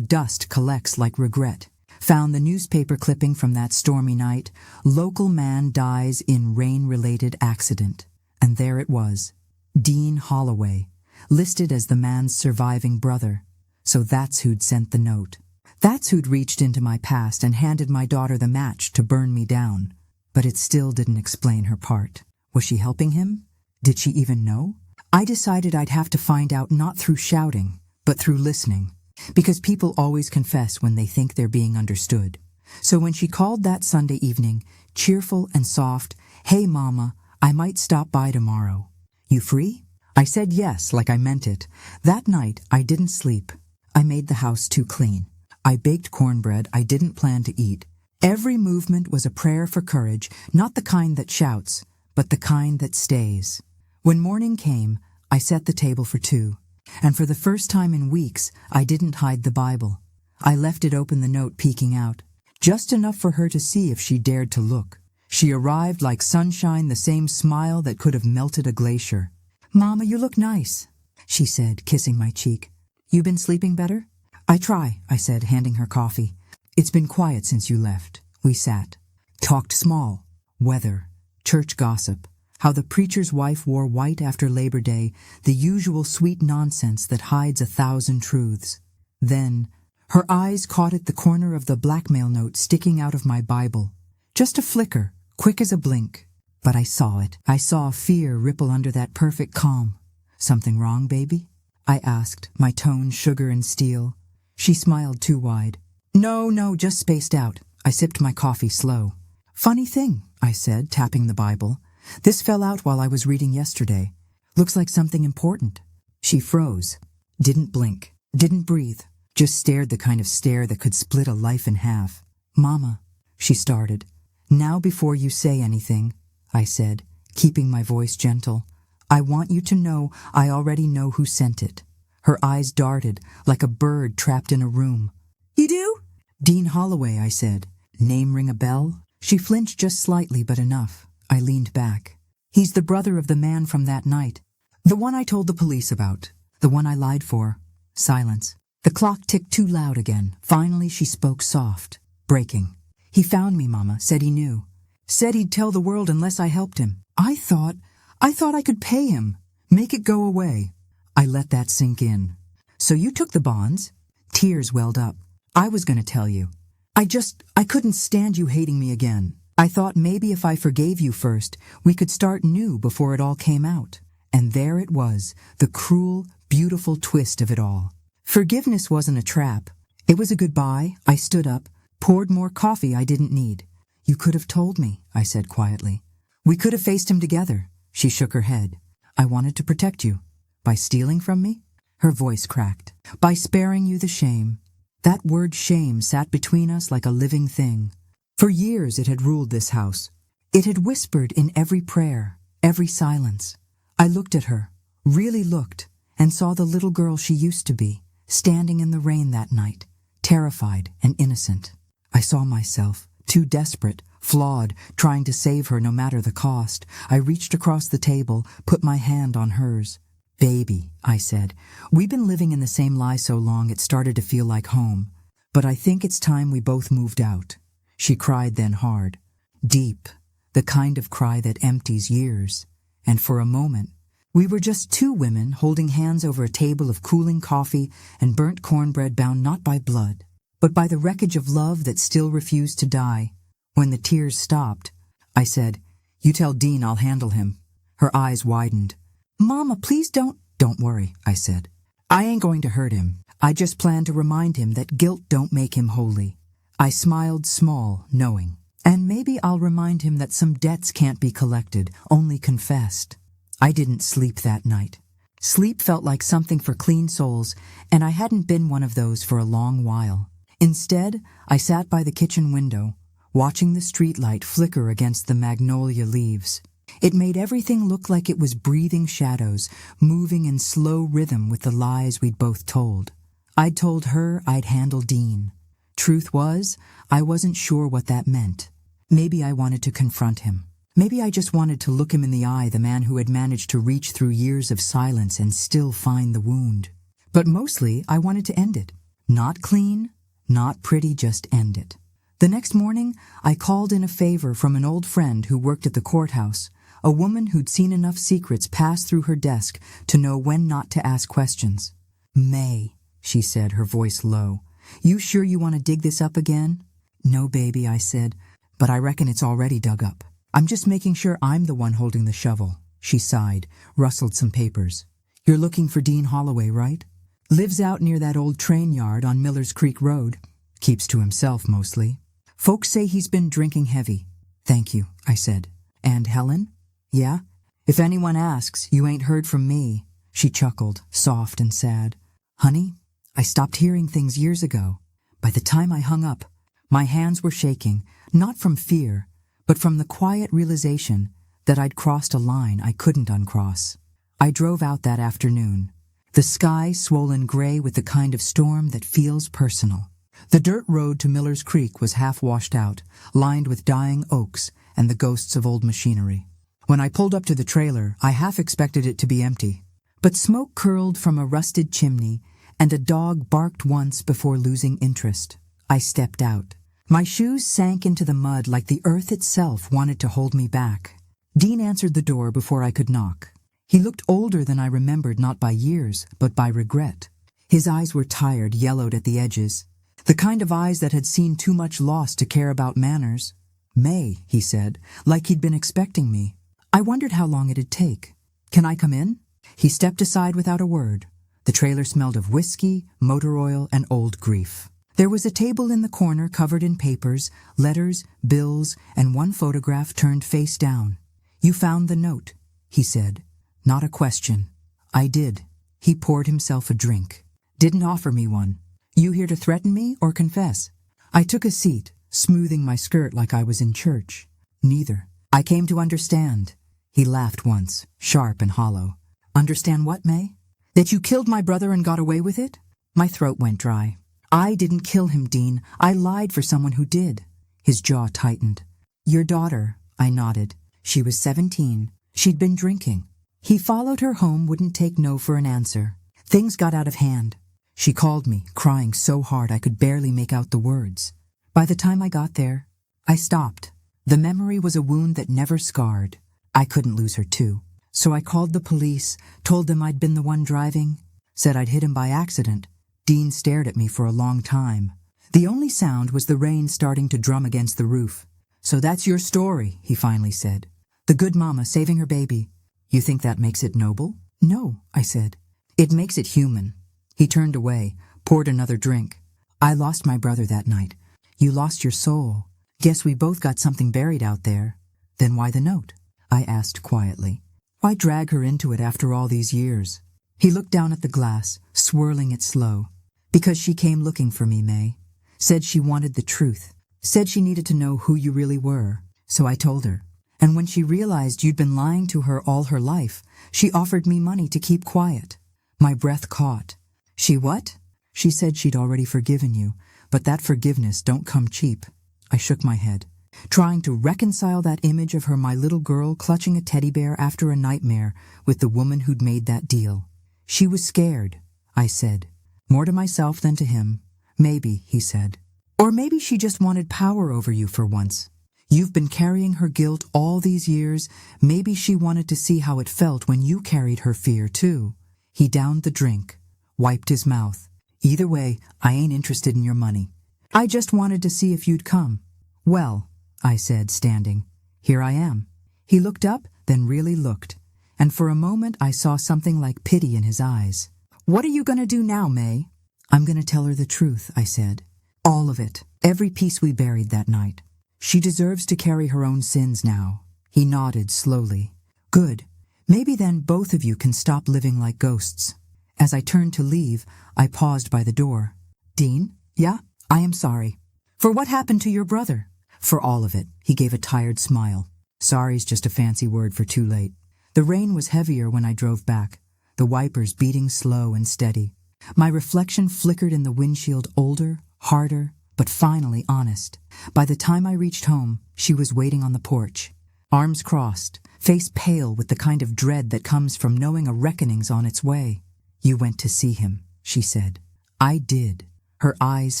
dust collects like regret. Found the newspaper clipping from that stormy night, "Local man dies in rain-related accident." And there it was. Dean Holloway, listed as the man's surviving brother. So that's who'd sent the note. That's who'd reached into my past and handed my daughter the match to burn me down. But it still didn't explain her part. Was she helping him? Did she even know? I decided I'd have to find out not through shouting, but through listening. Because people always confess when they think they're being understood. So when she called that Sunday evening, cheerful and soft, "Hey mama, I might stop by tomorrow. You free?" I said yes, like I meant it. That night, I didn't sleep. I made the house too clean. I baked cornbread I didn't plan to eat, Every movement was a prayer for courage, not the kind that shouts, but the kind that stays. When morning came, I set the table for two, and for the first time in weeks, I didn't hide the Bible. I left it open, the note peeking out, just enough for her to see if she dared to look. She arrived like sunshine, the same smile that could have melted a glacier. "Mama, you look nice," she said, kissing my cheek. "You been sleeping better?" "I try," I said, handing her coffee. "It's been quiet since you left." We sat, talked small, weather, church gossip, how the preacher's wife wore white after Labor Day, the usual sweet nonsense that hides 1,000 truths. Then, her eyes caught at the corner of the blackmail note sticking out of my Bible. Just a flicker, quick as a blink. But I saw it. I saw fear ripple under that perfect calm. "Something wrong, baby?" I asked, my tone sugar and steel. She smiled too wide. No, just spaced out." I sipped my coffee slow. "Funny thing," I said, tapping the Bible. "This fell out while I was reading yesterday. Looks like something important." She froze, didn't blink, didn't breathe, just stared the kind of stare that could split a life in half. "Mama," she started. "Now before you say anything," I said, keeping my voice gentle, "I want you to know I already know who sent it." Her eyes darted, like a bird trapped in a room. "You do?" "Dean Holloway," I said. "Name ring a bell?" She flinched just slightly, but enough. I leaned back. "He's the brother of the man from that night. The one I told the police about. The one I lied for." Silence. The clock ticked too loud again. Finally she spoke soft, breaking. "He found me, Mama, said he knew. Said he'd tell the world unless I helped him. I thought I could pay him. Make it go away." I let that sink in. "So you took the bonds?" Tears welled up. "I was going to tell you. I couldn't stand you hating me again. I thought maybe if I forgave you first, we could start new before it all came out." And there it was, the cruel, beautiful twist of it all. Forgiveness wasn't a trap. It was a goodbye. I stood up, poured more coffee I didn't need. "You could have told me," I said quietly. "We could have faced him together." She shook her head. "I wanted to protect you." "By stealing from me?" Her voice cracked. "By sparing you the shame." That word shame sat between us like a living thing. For years it had ruled this house. It had whispered in every prayer, every silence. I looked at her, really looked, and saw the little girl she used to be, standing in the rain that night, terrified and innocent. I saw myself, too desperate, flawed, trying to save her no matter the cost. I reached across the table, put my hand on hers. "Baby," I said, "we've been living in the same lie so long it started to feel like home. But I think it's time we both moved out." She cried then hard, deep, the kind of cry that empties years. And for a moment, we were just two women holding hands over a table of cooling coffee and burnt cornbread bound not by blood, but by the wreckage of love that still refused to die. When the tears stopped, I said, "You tell Dean I'll handle him." Her eyes widened. "Mama, please don't." "Don't worry," I said. "I ain't going to hurt him. I just plan to remind him that guilt don't make him holy." I smiled small, knowing. "And maybe I'll remind him that some debts can't be collected, only confessed." I didn't sleep that night. Sleep felt like something for clean souls, and I hadn't been one of those for a long while. Instead, I sat by the kitchen window, watching the streetlight flicker against the magnolia leaves. It made everything look like it was breathing shadows, moving in slow rhythm with the lies we'd both told. I'd told her I'd handle Dean. Truth was, I wasn't sure what that meant. Maybe I wanted to confront him. Maybe I just wanted to look him in the eye, the man who had managed to reach through years of silence and still find the wound. But mostly, I wanted to end it. Not clean, not pretty, just end it. The next morning, I called in a favor from an old friend who worked at the courthouse, a woman who'd seen enough secrets pass through her desk to know when not to ask questions. "May," she said, her voice low, "you sure you want to dig this up again?" "No, baby," I said, "but I reckon it's already dug up. I'm just making sure I'm the one holding the shovel." She sighed, rustled some papers. "You're looking for Dean Holloway, right? Lives out near that old train yard on Miller's Creek Road. Keeps to himself mostly. Folks say he's been drinking heavy." "Thank you," I said. "And Helen?" "Yeah? If anyone asks, you ain't heard from me." She chuckled, soft and sad. "Honey, I stopped hearing things years ago. By the time I hung up, My hands were shaking, not from fear, but from the quiet realization that I'd crossed a line I couldn't uncross. I drove out that afternoon, the sky swollen gray with the kind of storm that feels personal. The dirt road to Miller's Creek was half washed out, lined with dying oaks and the ghosts of old machinery. When I pulled up to the trailer, I half expected it to be empty. But smoke curled from a rusted chimney, and a dog barked once before losing interest. I stepped out. My shoes sank into the mud like the earth itself wanted to hold me back. Dean answered the door before I could knock. He looked older than I remembered, not by years, but by regret. His eyes were tired, yellowed at the edges. The kind of eyes that had seen too much loss to care about manners. "May," he said, like he'd been expecting me. I wondered how long it'd take. "Can I come in?" He stepped aside without a word. The trailer smelled of whiskey, motor oil, and old grief. There was a table in the corner covered in papers, letters, bills, and one photograph turned face down. "You found the note," he said. Not a question. I did. He poured himself a drink. "Didn't offer me one. You here to threaten me or confess?" I took a seat, smoothing my skirt like I was in church. "Neither. I came to understand." He laughed once, sharp and hollow. "Understand what, May? That you killed my brother and got away with it?" My throat went dry. "I didn't kill him, Dean. I lied for someone who did." His jaw tightened. "Your daughter," I nodded. "She was 17. She'd been drinking." He followed her home, wouldn't take no for an answer. Things got out of hand. She called me, crying so hard I could barely make out the words. By the time I got there, I stopped. The memory was a wound that never scarred. I couldn't lose her too. So I called the police, told them I'd been the one driving, said I'd hit him by accident. Dean stared at me for a long time. The only sound was the rain starting to drum against the roof. "So that's your story," he finally said. "The good mama saving her baby. You think that makes it noble?" "No," I said. "It makes it human." He turned away, poured another drink. "I lost my brother that night. You lost your soul. Guess we both got something buried out there." "Then why the note?" I asked quietly. "Why drag her into it after all these years?" He looked down at the glass, swirling it slow. "Because she came looking for me, May. Said she wanted the truth. Said she needed to know who you really were. So I told her. And when she realized you'd been lying to her all her life, she offered me money to keep quiet." My breath caught. "She what?" "She said she'd already forgiven you, but that forgiveness don't come cheap." I shook my head, trying to reconcile that image of her, my little girl, clutching a teddy bear after a nightmare, with the woman who'd made that deal. "She was scared," I said. "More to myself than to him." "Maybe," he said. "Or maybe she just wanted power over you for once. You've been carrying her guilt all these years. Maybe she wanted to see how it felt when you carried her fear, too." He downed the drink, wiped his mouth. "Either way, I ain't interested in your money. I just wanted to see if you'd come." "Well," I said, standing, "here I am." He looked up, then really looked, and for a moment I saw something like pity in his eyes. "What are you going to do now, May?" "I'm going to tell her the truth," I said. "All of it. Every piece we buried that night. She deserves to carry her own sins now." He nodded slowly. "Good. Maybe then both of you can stop living like ghosts." As I turned to leave, I paused by the door. "Dean? Yeah? I am sorry." "For what happened to your brother?" "For all of it." He gave a tired smile. "Sorry's just a fancy word for too late." The rain was heavier when I drove back, the wipers beating slow and steady. My reflection flickered in the windshield, older, harder, but finally honest. By the time I reached home, she was waiting on the porch, arms crossed, face pale with the kind of dread that comes from knowing a reckoning's on its way. "You went to see him," she said. "I did." Her eyes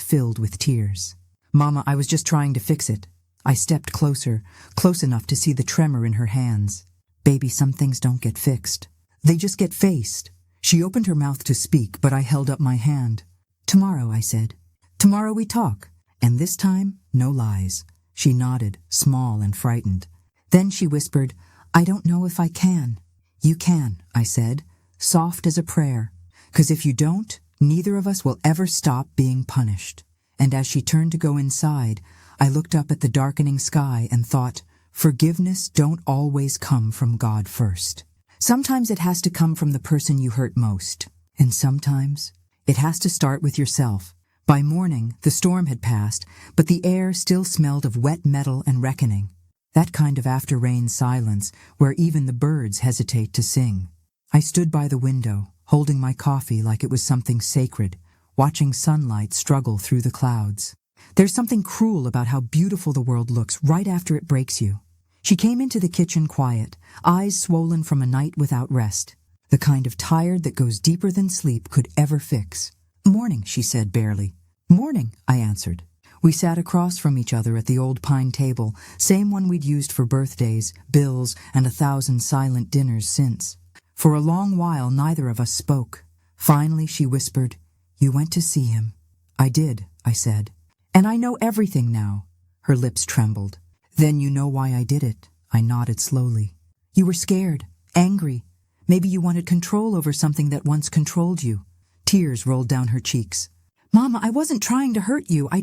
filled with tears. "Mama, I was just trying to fix it." I stepped closer, close enough to see the tremor in her hands. "Baby, some things don't get fixed. They just get faced." She opened her mouth to speak, but I held up my hand. "Tomorrow," I said. "Tomorrow we talk. And this time, no lies." She nodded, small and frightened. Then she whispered, "I don't know if I can." "You can," I said, soft as a prayer. "'Cause if you don't, neither of us will ever stop being punished." And as she turned to go inside, I looked up at the darkening sky and thought, forgiveness don't always come from God first. Sometimes it has to come from the person you hurt most. And sometimes it has to start with yourself, By morning, the storm had passed, but the air still smelled of wet metal and reckoning. That kind of after-rain silence where even the birds hesitate to sing. I stood by the window, holding my coffee like it was something sacred, watching sunlight struggle through the clouds. There's something cruel about how beautiful the world looks right after it breaks you. She came into the kitchen quiet, eyes swollen from a night without rest, the kind of tired that goes deeper than sleep could ever fix. "Morning," she said barely. "Morning," I answered. We sat across from each other at the old pine table, same one we'd used for birthdays, bills, and 1,000 silent dinners since. For a long while neither of us spoke. Finally she whispered, "You went to see him." "I did," I said. "And I know everything now." Her lips trembled. "Then you know why I did it." I nodded slowly. "You were scared, angry. Maybe you wanted control over something that once controlled you." Tears rolled down her cheeks. "Mama, I wasn't trying to hurt you. I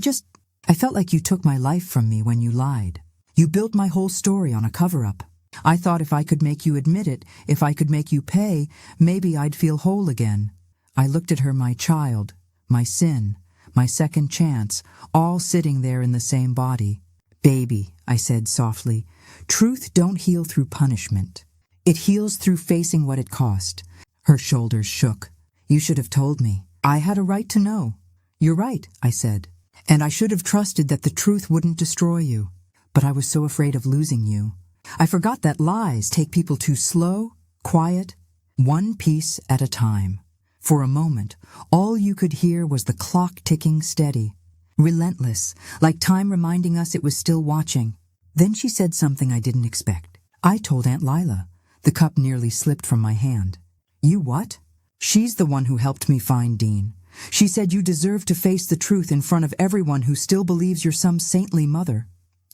felt like you took my life from me when you lied. You built my whole story on a cover-up. I thought if I could make you admit it, if I could make you pay, maybe I'd feel whole again." I looked at her, my child, my sin, my second chance, all sitting there in the same body. "Baby," I said softly, "truth don't heal through punishment. It heals through facing what it cost." Her shoulders shook. "You should have told me. I had a right to know." "You're right," I said. "And I should have trusted that the truth wouldn't destroy you. But I was so afraid of losing you. I forgot that lies take people too slow, quiet, one piece at a time. For a moment, all you could hear was the clock ticking steady, relentless, like time reminding us it was still watching." Then she said something I didn't expect. "I told Aunt Lila." The cup nearly slipped from my hand. "You what?" "She's the one who helped me find Dean. She said you deserve to face the truth in front of everyone who still believes you're some saintly mother."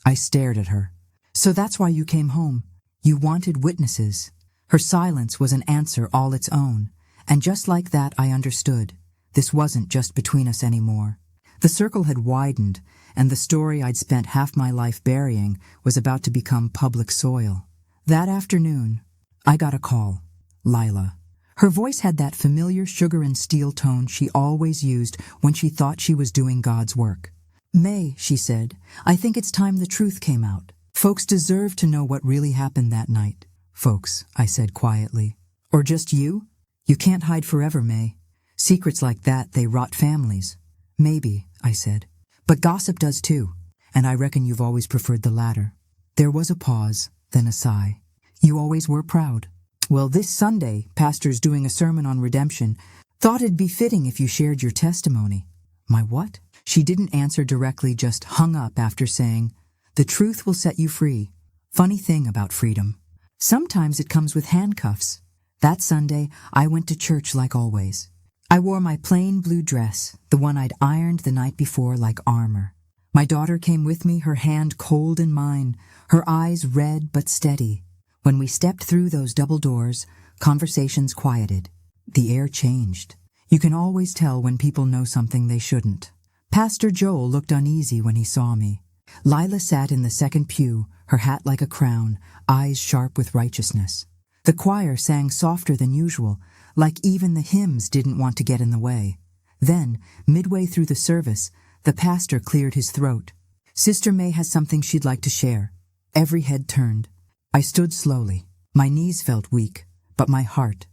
I stared at her. "So that's why you came home. You wanted witnesses." Her silence was an answer all its own, and just like that I understood. This wasn't just between us anymore. The circle had widened, and the story I'd spent half my life burying was about to become public soil. That afternoon, I got a call. Lila. Her voice had that familiar sugar and steel tone she always used when she thought she was doing God's work. "May," she said, "I think it's time the truth came out. Folks deserve to know what really happened that night." "Folks," I said quietly. "Or just you? You can't hide forever, May. Secrets like that, they rot families." "Maybe," I said. "But gossip does too, and I reckon you've always preferred the latter." There was a pause, then a sigh. "You always were proud. Well, this Sunday, Pastor's doing a sermon on redemption. Thought it'd be fitting if you shared your testimony." "My what?" She didn't answer directly, just hung up after saying, "The truth will set you free." Funny thing about freedom. Sometimes it comes with handcuffs. That Sunday, I went to church like always. I wore my plain blue dress, the one I'd ironed the night before like armor. My daughter came with me, her hand cold in mine, her eyes red but steady. When we stepped through those double doors, conversations quieted. The air changed. You can always tell when people know something they shouldn't. Pastor Joel looked uneasy when he saw me. Lila sat in the second pew, her hat like a crown, eyes sharp with righteousness. The choir sang softer than usual, like even the hymns didn't want to get in the way. Then, midway through the service, the pastor cleared his throat. "Sister May has something she'd like to share." Every head turned. I stood slowly. My knees felt weak, but my heart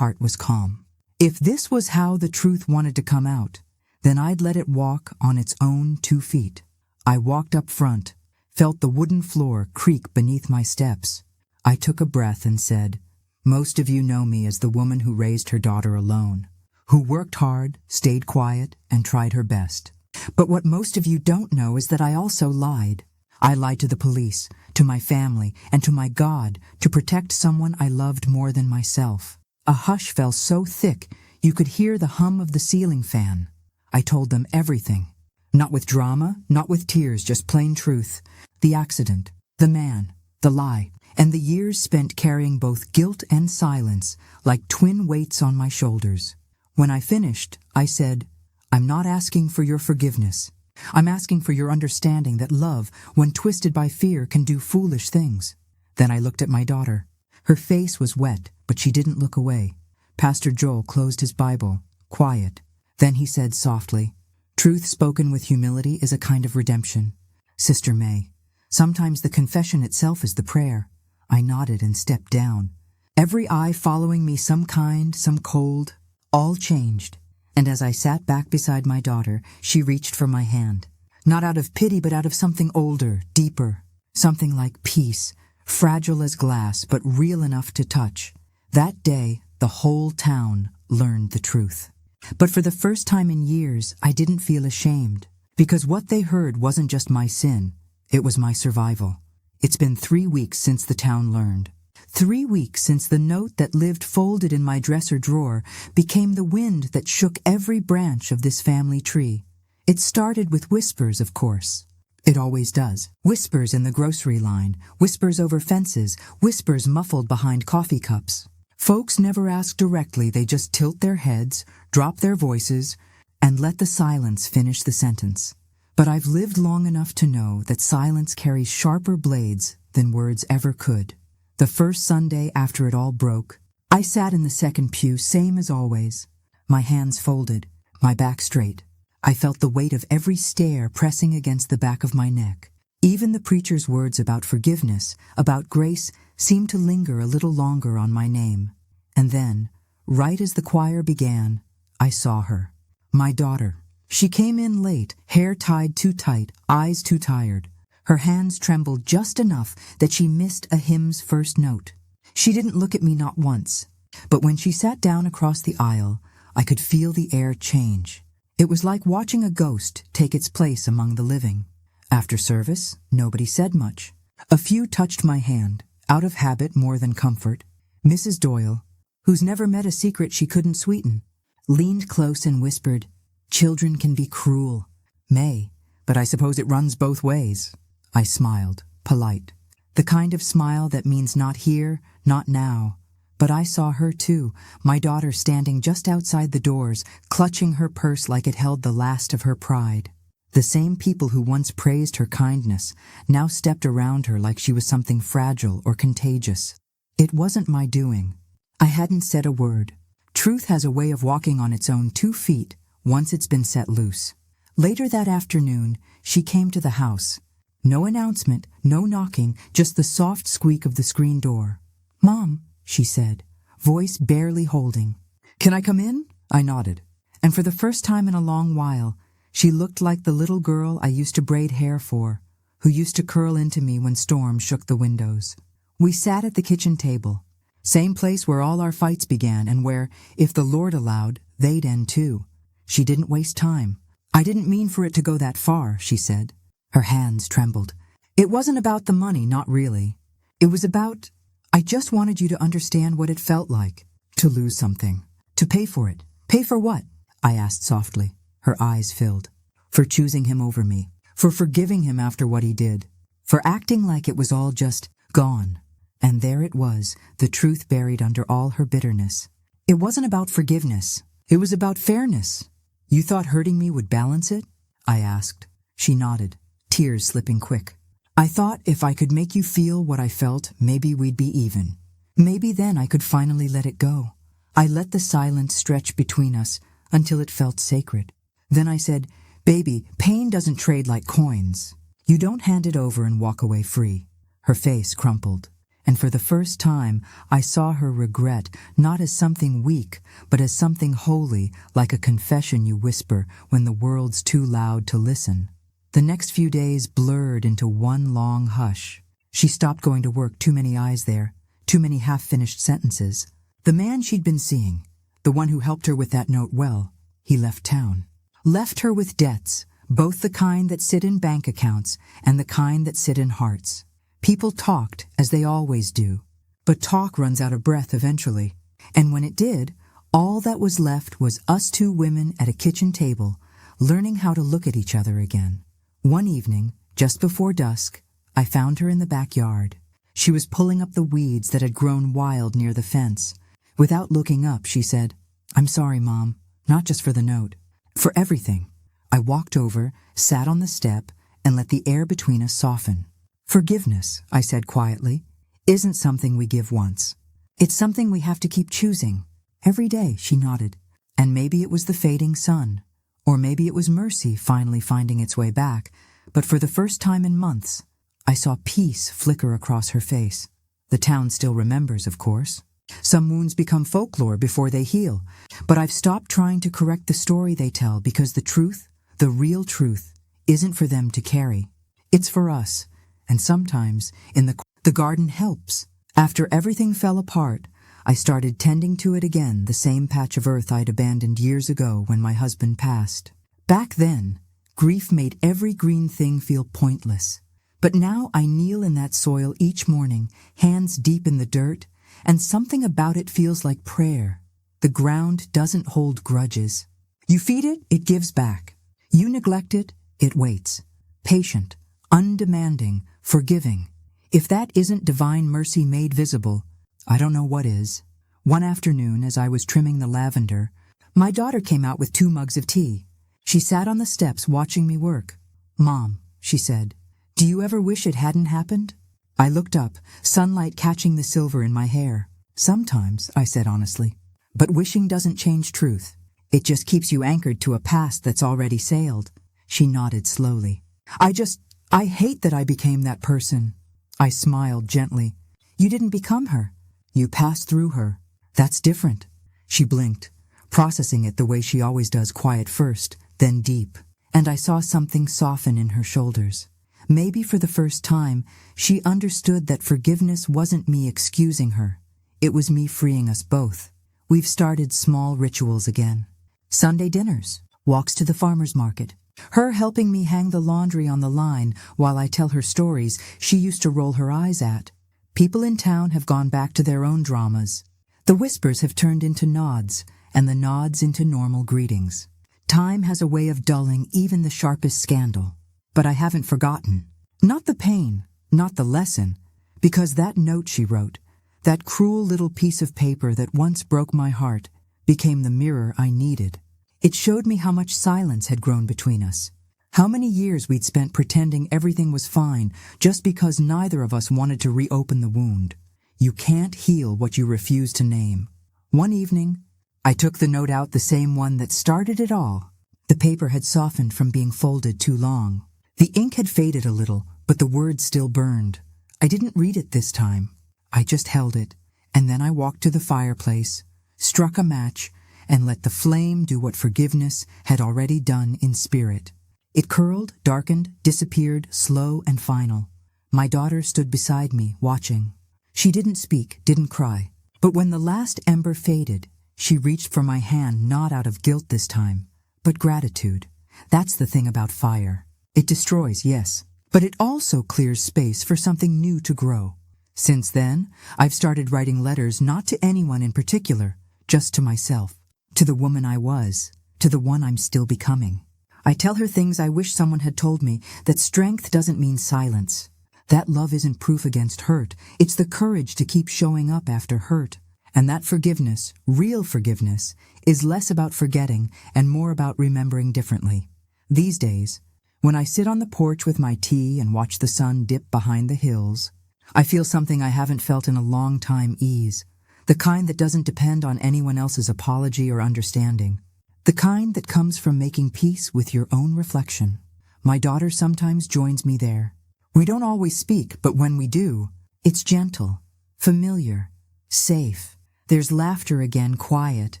was calm. If this was how the truth wanted to come out, then I'd let it walk on its own 2 feet. I walked up front, felt the wooden floor creak beneath my steps. I took a breath and said, "Most of you know me as the woman who raised her daughter alone, who worked hard, stayed quiet, and tried her best. But what most of you don't know is that I also lied. I lied to the police, to my family, and to my God to protect someone I loved more than myself. A hush fell so thick you could hear the hum of the ceiling fan. I told them everything. Not with drama, not with tears, just plain truth. The accident, the man, the lie, and the years spent carrying both guilt and silence like twin weights on my shoulders. When I finished, I said, "I'm not asking for your forgiveness. I'm asking for your understanding that love, when twisted by fear, can do foolish things." Then I looked at my daughter. Her face was wet, but she didn't look away. Pastor Joel closed his Bible, quiet. Then he said softly, Truth spoken with humility is a kind of redemption. Sister May, sometimes the confession itself is the prayer. I nodded and stepped down. Every eye following me, some kind, some cold, all changed. And as I sat back beside my daughter, she reached for my hand. Not out of pity, but out of something older, deeper. Something like peace, fragile as glass, but real enough to touch. That day, the whole town learned the truth. But for the first time in years, I didn't feel ashamed. Because what they heard wasn't just my sin, it was my survival. It's been 3 weeks since the town learned. 3 weeks since the note that lived folded in my dresser drawer became the wind that shook every branch of this family tree. It started with whispers, of course. It always does. Whispers in the grocery line, whispers over fences, whispers muffled behind coffee cups. Folks never ask directly, they just tilt their heads, drop their voices, and let the silence finish the sentence. But I've lived long enough to know that silence carries sharper blades than words ever could. The first Sunday after it all broke, I sat in the second pew, same as always. My hands folded, my back straight. I felt the weight of every stare pressing against the back of my neck. Even the preacher's words about forgiveness, about grace, seemed to linger a little longer on my name. And then, right as the choir began, I saw her. My daughter. She came in late, hair tied too tight, eyes too tired. Her hands trembled just enough that she missed a hymn's first note. She didn't look at me not once, but when she sat down across the aisle, I could feel the air change. It was like watching a ghost take its place among the living. After service, nobody said much. A few touched my hand, out of habit more than comfort. Mrs. Doyle, who's never met a secret she couldn't sweeten, leaned close and whispered, "Children can be cruel. May, but I suppose it runs both ways." I smiled, polite. The kind of smile that means not here, not now. But I saw her too, my daughter standing just outside the doors, clutching her purse like it held the last of her pride. The same people who once praised her kindness now stepped around her like she was something fragile or contagious. It wasn't my doing. I hadn't said a word. Truth has a way of walking on its own 2 feet once it's been set loose. Later that afternoon, she came to the house. No announcement, no knocking, just the soft squeak of the screen door. "Mom," she said, voice barely holding. "Can I come in?" I nodded. And for the first time in a long while, she looked like the little girl I used to braid hair for, who used to curl into me when storms shook the windows. We sat at the kitchen table, same place where all our fights began and where, if the Lord allowed, they'd end too. She didn't waste time. "I didn't mean for it to go that far," she said. Her hands trembled. "It wasn't about the money, not really. It was about, I just wanted you to understand what it felt like, to lose something, to pay for it." "Pay for what?" I asked softly. Her eyes filled. "For choosing him over me, for forgiving him after what he did, for acting like it was all just gone." And there it was, the truth buried under all her bitterness. It wasn't about forgiveness. It was about fairness. "You thought hurting me would balance it?" I asked. She nodded, tears slipping quick. "I thought if I could make you feel what I felt, maybe we'd be even. Maybe then I could finally let it go." I let the silence stretch between us until it felt sacred. Then I said, "Baby, pain doesn't trade like coins. You don't hand it over and walk away free." Her face crumpled. And for the first time, I saw her regret not as something weak, but as something holy, like a confession you whisper when the world's too loud to listen. The next few days blurred into one long hush. She stopped going to work, too many eyes there, too many half-finished sentences. The man she'd been seeing, the one who helped her with that note well, he left town. Left her with debts, both the kind that sit in bank accounts and the kind that sit in hearts. People talked, as they always do, but talk runs out of breath eventually. And when it did, all that was left was us 2 women at a kitchen table, learning how to look at each other again. One evening, just before dusk, I found her in the backyard. She was pulling up the weeds that had grown wild near the fence. Without looking up, she said, "I'm sorry, Mom, not just for the note, for everything." I walked over, sat on the step, and let the air between us soften. "Forgiveness," I said quietly, "isn't something we give once. It's something we have to keep choosing. Every day," she nodded. And maybe it was the fading sun, Or maybe it was mercy finally finding its way back, but for the first time in months, I saw peace flicker across her face. The town still remembers, of course. Some wounds become folklore before they heal, but I've stopped trying to correct the story they tell because the truth, the real truth, isn't for them to carry. It's for us, and sometimes in the garden helps. After everything fell apart, I started tending to it again, the same patch of earth I'd abandoned years ago when my husband passed. Back then, grief made every green thing feel pointless. But now I kneel in that soil each morning, hands deep in the dirt, and something about it feels like prayer. The ground doesn't hold grudges. You feed it, it gives back. You neglect it, it waits. Patient, undemanding, forgiving. If that isn't divine mercy made visible, I don't know what is. One afternoon, as I was trimming the lavender, my daughter came out with 2 mugs of tea. She sat on the steps watching me work. "Mom," she said, "do you ever wish it hadn't happened?" I looked up, sunlight catching the silver in my hair. "Sometimes," I said honestly. "But wishing doesn't change truth. It just keeps you anchored to a past that's already sailed." She nodded slowly. I hate that I became that person." I smiled gently. "You didn't become her. You passed through her. That's different." She blinked, processing it the way she always does, quiet first, then deep. And I saw something soften in her shoulders. Maybe for the first time, she understood that forgiveness wasn't me excusing her. It was me freeing us both. We've started small rituals again. Sunday dinners, walks to the farmer's market. Her helping me hang the laundry on the line while I tell her stories she used to roll her eyes at. People in town have gone back to their own dramas. The whispers have turned into nods, and the nods into normal greetings. Time has a way of dulling even the sharpest scandal. But I haven't forgotten. Not the pain, not the lesson, because that note she wrote, that cruel little piece of paper that once broke my heart, became the mirror I needed. It showed me how much silence had grown between us. How many years we'd spent pretending everything was fine just because neither of us wanted to reopen the wound. You can't heal what you refuse to name. One evening, I took the note out, the same one that started it all. The paper had softened from being folded too long. The ink had faded a little, but the words still burned. I didn't read it this time. I just held it, and then I walked to the fireplace, struck a match, and let the flame do what forgiveness had already done in spirit. It curled, darkened, disappeared, slow and final. My daughter stood beside me, watching. She didn't speak, didn't cry. But when the last ember faded, she reached for my hand, not out of guilt this time, but gratitude. That's the thing about fire. It destroys, yes, but it also clears space for something new to grow. Since then, I've started writing letters not to anyone in particular, just to myself, to the woman I was, to the one I'm still becoming. I tell her things I wish someone had told me, that strength doesn't mean silence. That love isn't proof against hurt. It's the courage to keep showing up after hurt. And that forgiveness, real forgiveness, is less about forgetting and more about remembering differently. These days, when I sit on the porch with my tea and watch the sun dip behind the hills, I feel something I haven't felt in a long time: ease. The kind that doesn't depend on anyone else's apology or understanding. The kind that comes from making peace with your own reflection. My daughter sometimes joins me there. We don't always speak, but when we do, it's gentle, familiar, safe. There's laughter again, quiet,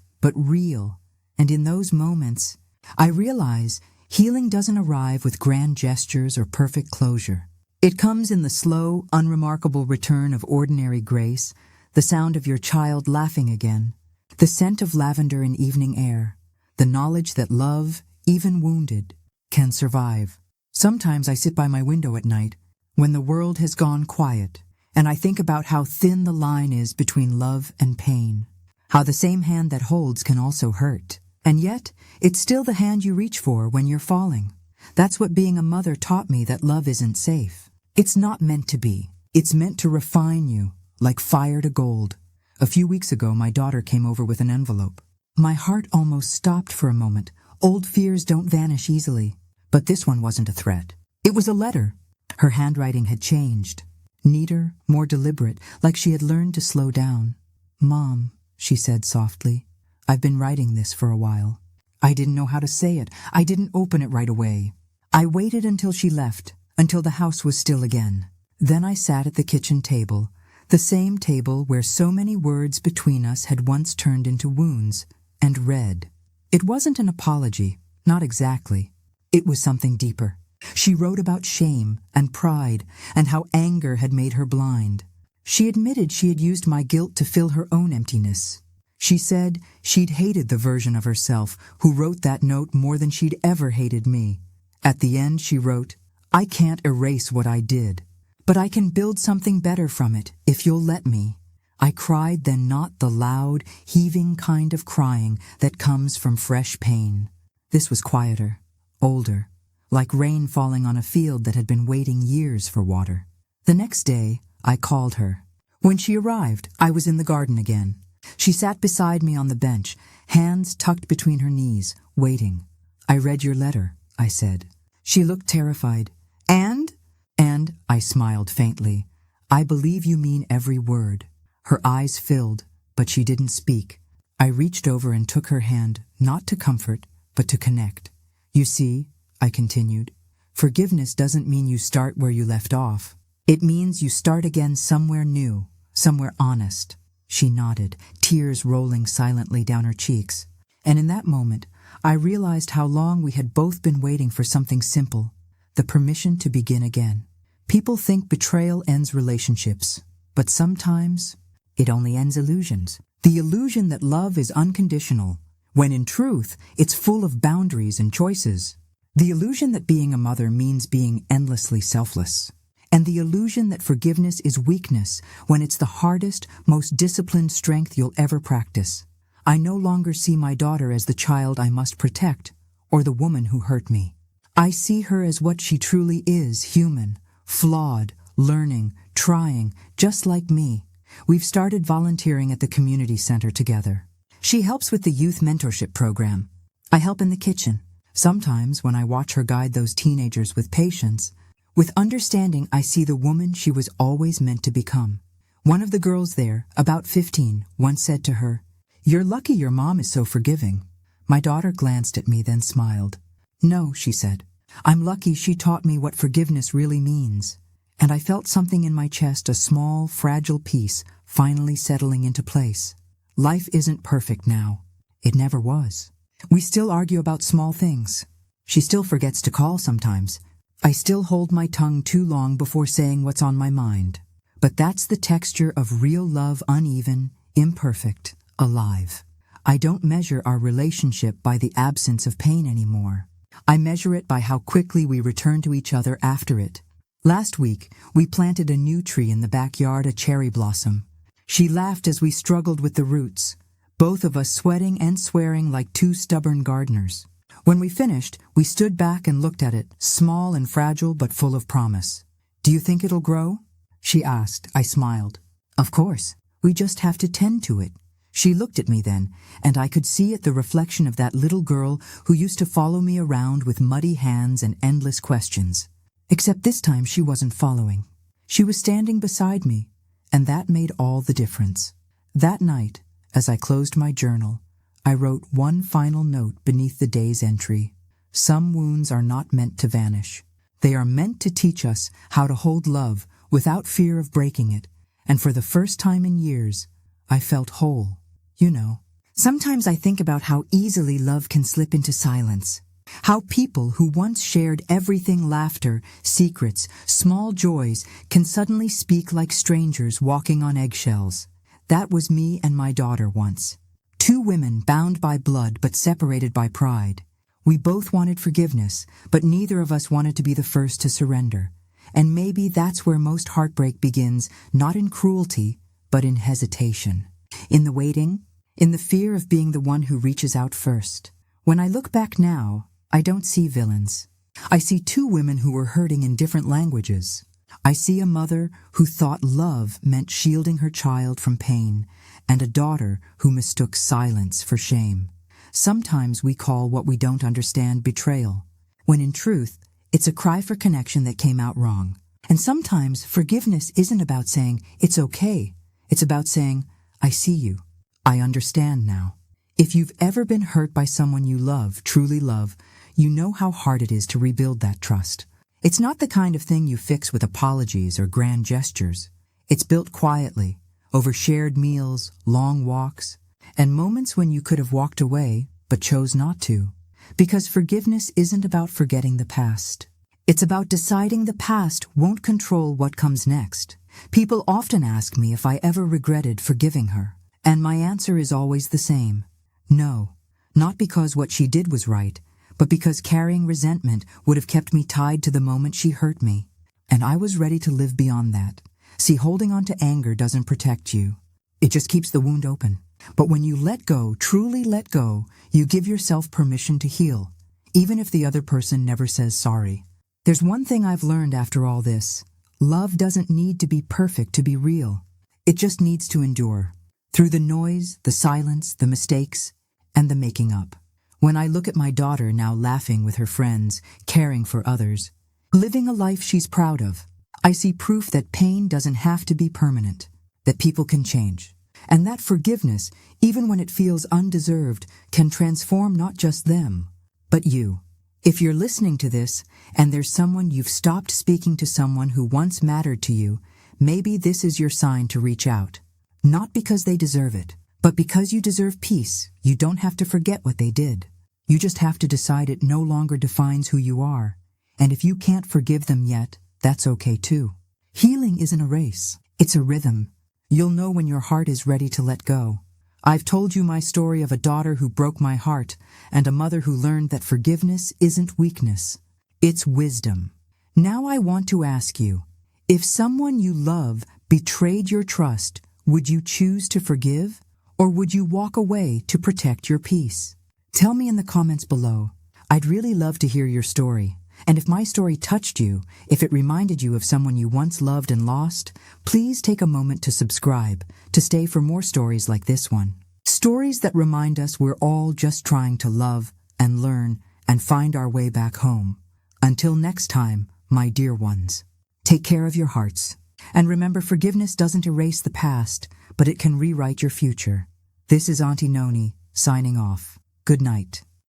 but real. And in those moments, I realize healing doesn't arrive with grand gestures or perfect closure. It comes in the slow, unremarkable return of ordinary grace, the sound of your child laughing again, the scent of lavender in evening air, the knowledge that love, even wounded, can survive. Sometimes I sit by my window at night, when the world has gone quiet, and I think about how thin the line is between love and pain, how the same hand that holds can also hurt, and yet it's still the hand you reach for when you're falling. That's what being a mother taught me, that love isn't safe. It's not meant to be. It's meant to refine you, like fire to gold. A few weeks ago, my daughter came over with an envelope. My heart almost stopped for a moment. Old fears don't vanish easily. But this one wasn't a threat. It was a letter. Her handwriting had changed. Neater, more deliberate, like she had learned to slow down. "Mom," she said softly, "I've been writing this for a while. I didn't know how to say it. I didn't open it right away. I waited until she left, until the house was still again. Then I sat at the kitchen table, the same table where so many words between us had once turned into wounds, and read. It wasn't an apology, not exactly. It was something deeper. She wrote about shame and pride and how anger had made her blind. She admitted she had used my guilt to fill her own emptiness. She said she'd hated the version of herself who wrote that note more than she'd ever hated me. At the end she wrote, "I can't erase what I did, but I can build something better from it if you'll let me." I cried then, not the loud, heaving kind of crying that comes from fresh pain. This was quieter, older, like rain falling on a field that had been waiting years for water. The next day, I called her. When she arrived, I was in the garden again. She sat beside me on the bench, hands tucked between her knees, waiting. "I read your letter," I said. She looked terrified. And I smiled faintly. "I believe you mean every word." Her eyes filled, but she didn't speak. I reached over and took her hand, not to comfort, but to connect. "You see," I continued, "forgiveness doesn't mean you start where you left off. It means you start again somewhere new, somewhere honest." She nodded, tears rolling silently down her cheeks. And in that moment, I realized how long we had both been waiting for something simple, the permission to begin again. People think betrayal ends relationships, but sometimes it only ends illusions. The illusion that love is unconditional, when in truth, it's full of boundaries and choices. The illusion that being a mother means being endlessly selfless. And the illusion that forgiveness is weakness when it's the hardest, most disciplined strength you'll ever practice. I no longer see my daughter as the child I must protect, or the woman who hurt me. I see her as what she truly is, human, flawed, learning, trying, just like me. We've started volunteering at the community center together. She helps with the youth mentorship program. I help in the kitchen. Sometimes when I watch her guide those teenagers with patience, with understanding, I see the woman she was always meant to become. One of the girls there, about 15, once said to her, "You're lucky your mom is so forgiving." My daughter glanced at me, then smiled. "No," she said. "I'm lucky she taught me what forgiveness really means." And I felt something in my chest, a small, fragile piece, finally settling into place. Life isn't perfect now. It never was. We still argue about small things. She still forgets to call sometimes. I still hold my tongue too long before saying what's on my mind. But that's the texture of real love, uneven, imperfect, alive. I don't measure our relationship by the absence of pain anymore. I measure it by how quickly we return to each other after it. Last week, we planted a new tree in the backyard, a cherry blossom. She laughed as we struggled with the roots, both of us sweating and swearing like two stubborn gardeners. When we finished, we stood back and looked at it, small and fragile but full of promise. "Do you think it'll grow?" she asked. I smiled. "Of course. We just have to tend to it." She looked at me then, and I could see it, the reflection of that little girl who used to follow me around with muddy hands and endless questions. Except this time she wasn't following. She was standing beside me, and that made all the difference. That night, as I closed my journal, I wrote one final note beneath the day's entry. Some wounds are not meant to vanish. They are meant to teach us how to hold love without fear of breaking it, and for the first time in years, I felt whole. You know, sometimes I think about how easily love can slip into silence. How people who once shared everything, laughter, secrets, small joys, can suddenly speak like strangers walking on eggshells. That was me and my daughter once. Two women bound by blood but separated by pride. We both wanted forgiveness, but neither of us wanted to be the first to surrender. And maybe that's where most heartbreak begins, not in cruelty, but in hesitation. In the waiting, in the fear of being the one who reaches out first. When I look back now, I don't see villains. I see two women who were hurting in different languages. I see a mother who thought love meant shielding her child from pain, and a daughter who mistook silence for shame. Sometimes we call what we don't understand betrayal, when in truth, it's a cry for connection that came out wrong. And sometimes forgiveness isn't about saying, "It's okay." It's about saying, "I see you. I understand now." If you've ever been hurt by someone you love, truly love, you know how hard it is to rebuild that trust. It's not the kind of thing you fix with apologies or grand gestures. It's built quietly, over shared meals, long walks, and moments when you could have walked away but chose not to. Because forgiveness isn't about forgetting the past. It's about deciding the past won't control what comes next. People often ask me if I ever regretted forgiving her, and my answer is always the same. No, not because what she did was right, but because carrying resentment would have kept me tied to the moment she hurt me. And I was ready to live beyond that. See, holding on to anger doesn't protect you. It just keeps the wound open. But when you let go, truly let go, you give yourself permission to heal, even if the other person never says sorry. There's one thing I've learned after all this. Love doesn't need to be perfect to be real. It just needs to endure. Through the noise, the silence, the mistakes, and the making up. When I look at my daughter now laughing with her friends, caring for others, living a life she's proud of, I see proof that pain doesn't have to be permanent, that people can change, and that forgiveness, even when it feels undeserved, can transform not just them, but you. If you're listening to this, and there's someone you've stopped speaking to, someone who once mattered to you, maybe this is your sign to reach out. Not because they deserve it, but because you deserve peace. You don't have to forget what they did. You just have to decide it no longer defines who you are. And if you can't forgive them yet, that's okay too. Healing isn't a race. It's a rhythm. You'll know when your heart is ready to let go. I've told you my story of a daughter who broke my heart and a mother who learned that forgiveness isn't weakness. It's wisdom. Now I want to ask you, if someone you love betrayed your trust, would you choose to forgive, or would you walk away to protect your peace? Tell me in the comments below. I'd really love to hear your story. And if my story touched you, if it reminded you of someone you once loved and lost, please take a moment to subscribe, to stay for more stories like this one. Stories that remind us we're all just trying to love and learn and find our way back home. Until next time, my dear ones, take care of your hearts. And remember, forgiveness doesn't erase the past, but it can rewrite your future. This is Auntie Noni, signing off. Good night.